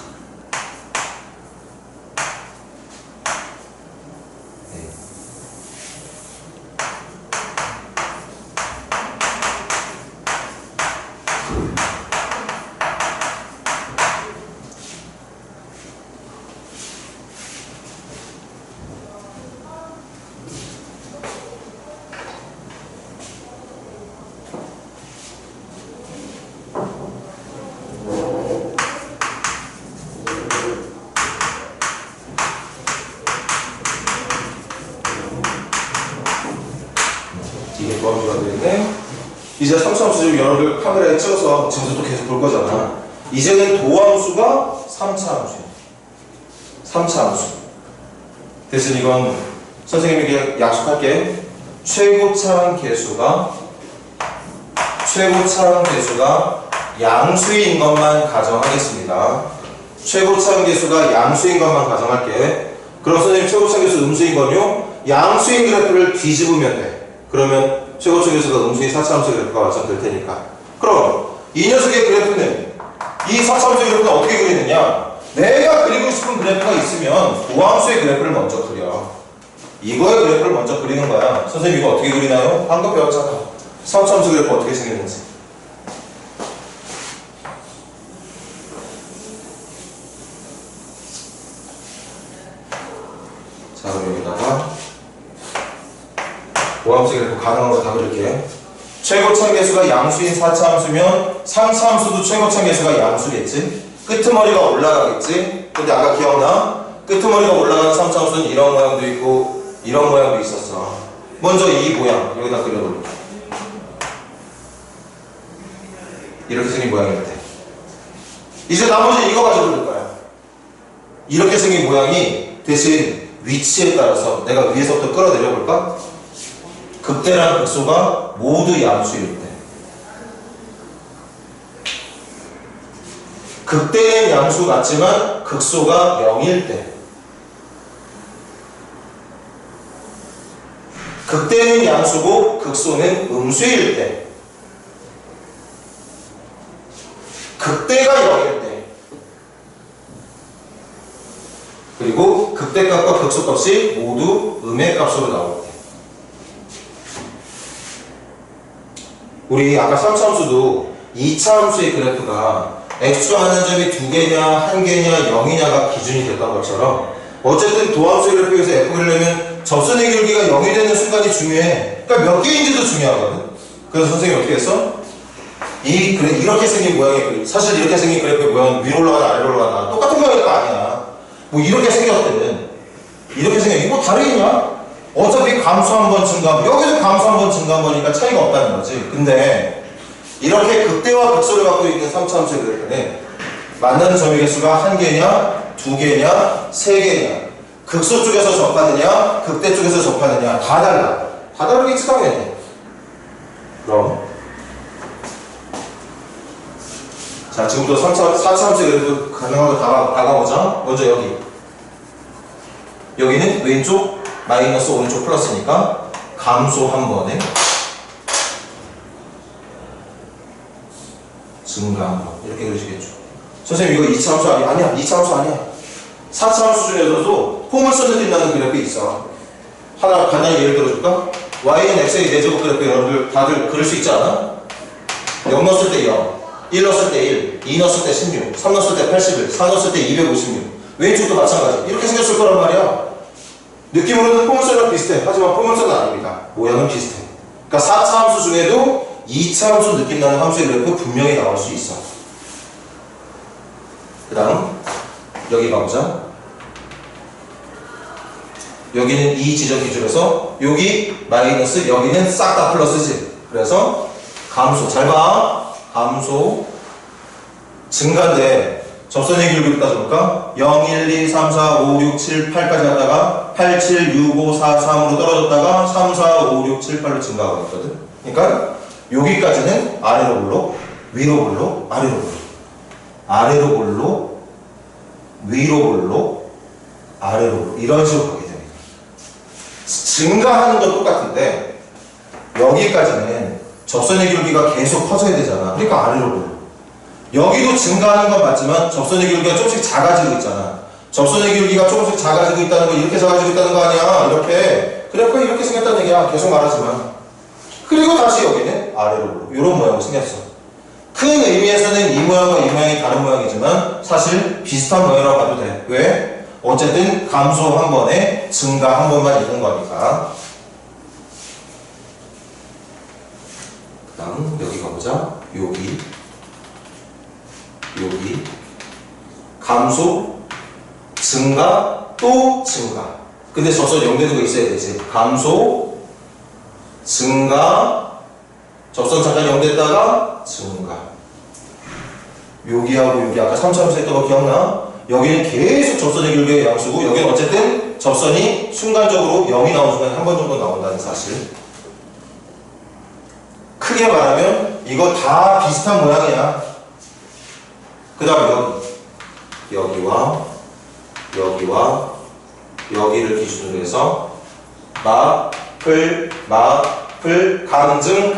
이게 도함수가 되는데 이제 3차 함수 지금 여러분들 카메라에 찍어서 지금부터 또 계속 볼 거잖아. 이제는 도함수가 3차 함수야. 3차 함수. 대신 이건 선생님에게 약속할게. 최고차항 개수가 양수인 것만 가정하겠습니다. 최고차항 개수가 양수인 것만 가정할게. 그럼 선생님 최고차항 개수 음수인 건요? 양수인 그래프를 뒤집으면 돼. 그러면 최고차항 개수가 음수인 4차 함수의 그래프가 완성될 테니까. 그럼 이 녀석의 그래프는 이 4차 함수의 그래프는 어떻게 그리느냐? 내가 그리고 싶은 그래프가 있으면 도함수의 그래프를 먼저 그려. 이거의 그래프를 먼저 그리는 거야. 선생님 이거 어떻게 그리나요? 방금 배웠잖아. 4차 함수 그래프 어떻게 생겼는지. 자 그럼 여기다가 도함수 그래프 가능한 거 다 그릴게. 최고차항 개수가 양수인 4차 함수면 3차 함수도 최고차항 개수가 양수겠지? 끄트머리가 올라가겠지? 근데 아까 기억나? 끄트머리가 올라가는 3차 함수는 이런 모양도 있고 이런 모양도 있었어. 먼저 이 모양 여기다 그려놓을게. 이렇게 생긴 모양이 같아. 이제 나머지 이거 가지고 그릴 거야. 이렇게 생긴 모양이 대신 위치에 따라서 내가 위에서부터 끌어내려 볼까? 극대랑 극소가 모두 양수일 때, 극대는 양수 같지만 극소가 0일 때, 극대는 양수고 극소는 음수일 때, 극대가 0일 때, 그리고 극대값과 극소값이 모두 음의 값으로 나올 때. 우리 아까 3차 함수도 2차 함수의 그래프가 x축 하는 점이 2개냐 1개냐 0이냐가 기준이 됐던 것처럼 어쨌든 도함수의 그래프에서 f를 내면 접선의 기울기가 0이 되는 순간이 중요해. 그러니까 몇 개인지도 중요하거든. 그래서 선생님이 어떻게 했어? 이렇게 생긴 모양이, 사실 이렇게 생긴 그래프의 모양은 위로 올라가나 아래로 올라가나 똑같은 모양이가 아니야. 뭐 이렇게 생겼거든. 이렇게 생겨. 이거 다르겠냐? 어차피 감수 한 번 증가, 여기도 감수 한 번 증가한 거니까 차이가 없다는 거지. 근데 이렇게 극대와 극소를 갖고 있는 3차 함수의 그래프는 만나는 점의 개수가 1개냐 2개냐 3개냐, 극소 쪽에서 접하느냐 극대 쪽에서 접하느냐 다 달라. 다 다르겠지 당연히. 그럼 자, 지금부터 4차 함수의 그래프 가능한 거 다가보자. 먼저 여기는 왼쪽 마이너스 오른쪽 플러스니까 감소 한 번에 증가 한 번. 이렇게 그리시겠죠. 선생님 이거 2차 함수 아니야? 아니야. 2차 함수 아니야. 4차 함수 중에서도 폼을 써진다는 그래프 있어. 하나 간단히 예를 들어줄까? y는 x의 4제곱 그래프 여러분들 다들 그릴 수 있지 않아? 0 넣었을 때 0, 1 넣었을 때 1, 2 넣었을 때 16, 3 넣었을 때 81, 4 넣었을 때 256. 왼쪽도 마찬가지. 이렇게 생겼을 거란 말이야. 느낌으로는 포물선이랑 비슷해. 하지만 포물선은 아닙니다. 모양은 비슷해. 그러니까 4차 함수 중에도 2차 함수 느낌 나는 함수의 그래프 분명히 나올 수 있어. 그 다음 여기 가보자. 여기는 이 지점 기준에서 여기 마이너스, 여기는 싹 다 플러스지. 그래서 감소, 잘 봐. 감소 증가인데 접선의 기울기를 따져볼까? 0, 1, 2, 3, 4, 5, 6, 7, 8까지 하다가 8, 7, 6, 5, 4, 3으로 떨어졌다가 3, 4, 5, 6, 7, 8로 증가하고 있거든. 그러니까 여기까지는 아래로 볼록, 위로 볼록, 아래로 볼록, 아래로 볼록, 위로 볼록, 아래로 볼록, 이런 식으로 가게 됩니다. 증가하는 건 똑같은데 여기까지는 접선의 기울기가 계속 커져야 되잖아. 그러니까 아래로 볼록. 여기도 증가하는 건 맞지만 접선의 기울기가 조금씩 작아지고 있잖아. 접선의 기울기가 조금씩 작아지고 있다는 거, 이렇게 작아지고 있다는 거 아니야. 이렇게. 그래서 이렇게 생겼다는 얘기야. 계속 말하지만. 그리고 다시 여기는 아래로 볼록. 이런 모양으로 생겼어. 큰 의미에서는 이 모양과 이 모양이 다른 모양이지만 사실 비슷한 모양이라고 봐도 돼. 왜? 어쨌든 감소 한 번에 증가 한 번만 있는 거니까. 그 다음 여기 가보자. 여기 감소 증가 또 증가. 근데 접선 0 되는 거 있어야 되지. 감소 증가, 접선 잠깐 0 됐다가 증가. 여기하고 여기 아까 3차 함수 했던 거 기억나? 여기는 계속 접선의 기울기의 양수고 여기는 어쨌든 접선이 순간적으로 0이 나오는 순간에 한 번 정도 나온다는 사실. 크게 말하면 이거 다 비슷한 모양이야. 그 다음 여기와 여기를 기준으로 해서 마플 감증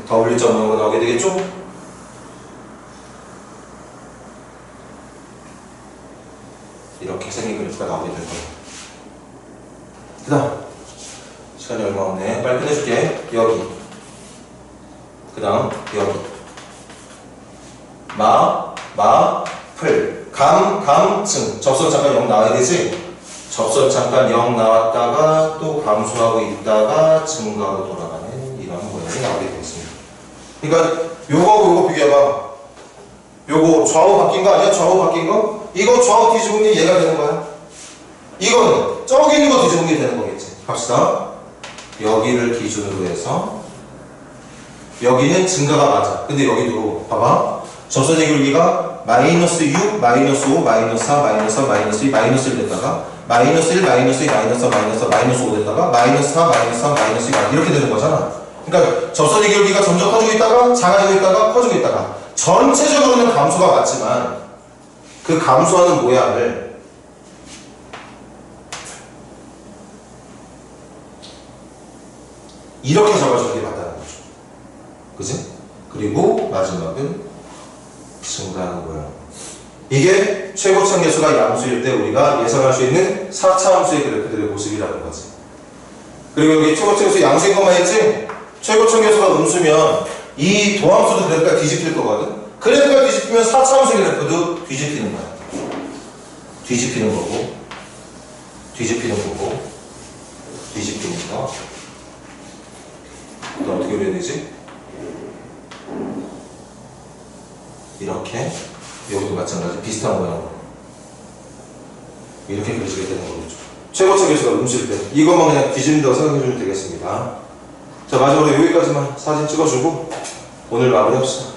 W.0가 나오게 되겠죠? 이렇게 생긴 그래프가 나오게 될 거예요. 그 다음 시간이 얼마 없네. 빨리 끝내줄게. 여기 그 다음 여기 마플 감증 접선 잠깐 0 나와야 되지? 접선 잠깐 0 나왔다가 또 감소하고 있다가 증가로 돌아가는 이런 모양이 나오게 되겠습니다. 그러니까 요거 비교해봐. 요거 좌우 바뀐 거 아니야? 좌우 바뀐 거? 이거 좌우 뒤집은 게 얘가 되는 거야. 이거는 저기 있는 거 뒤집은 게 되는 거겠지. 갑시다. 여기를 기준으로 해서 여기는 증가가 맞아. 근데 여기도 봐봐. 접선의 기울기가 마이너스 6, 마이너스 5, 마이너스 4, 마이너스 3, 마이너스 2, 마이너스 1 됐다가 마이너스 1, 마이너스 2, 마이너스 4, 마이너스 4, 마이너스 5 됐다가 마이너스 4, 마이너스 3, 마이너스 2 이렇게 되는 거잖아. 그러니까 접선의 기울기가 점점 커지고 있다가 작아지고 있다가 커지고 있다가 전체적으로는 감소가 맞지만 그 감소하는 모양을 이렇게 잡아주는 게 맞다는 거죠. 그지? 그리고 마지막은 증가하는 모양. 이게 최고점 개수가 양수일 때 우리가 예상할 수 있는 4차 함수의 그래프들의 모습이라는 거지. 그리고 여기 최고층에서 양수인 것만 했지? 최고층에서가 음수면 이 도함수도 그래프가 뒤집힐 거거든? 그래프가 뒤집히면 4차함수 그래프도 뒤집히는 거야. 뒤집히는 거고, 뒤집히는 거고, 뒤집히니까. 또 어떻게 그려야 되지? 이렇게. 여기도 마찬가지. 비슷한 모양으로. 이렇게 그려지게 되는 거죠. 최고층에서가 음수일 때. 이것만 그냥 뒤집는다고 생각해주면 되겠습니다. 자, 마지막으로 여기까지만 사진 찍어주고, 오늘 마무리합시다.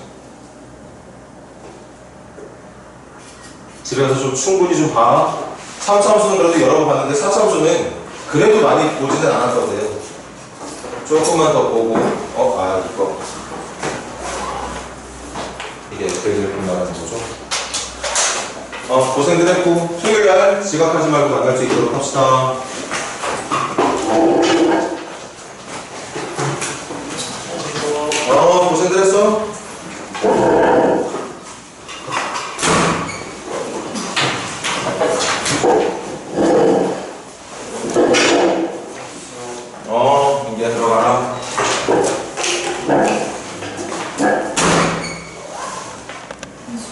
집에 가서 좀 충분히 좀 봐. 3차함수는 그래도 여러 번 봤는데 4차함수는 그래도 많이 보지는 않았거든요. 조금만 더 보고 이거 이게 그래도 나가는 거죠. 고생들 했고 토요일날 지각하지 말고 만날 수 있도록 합시다. 고생들 했어.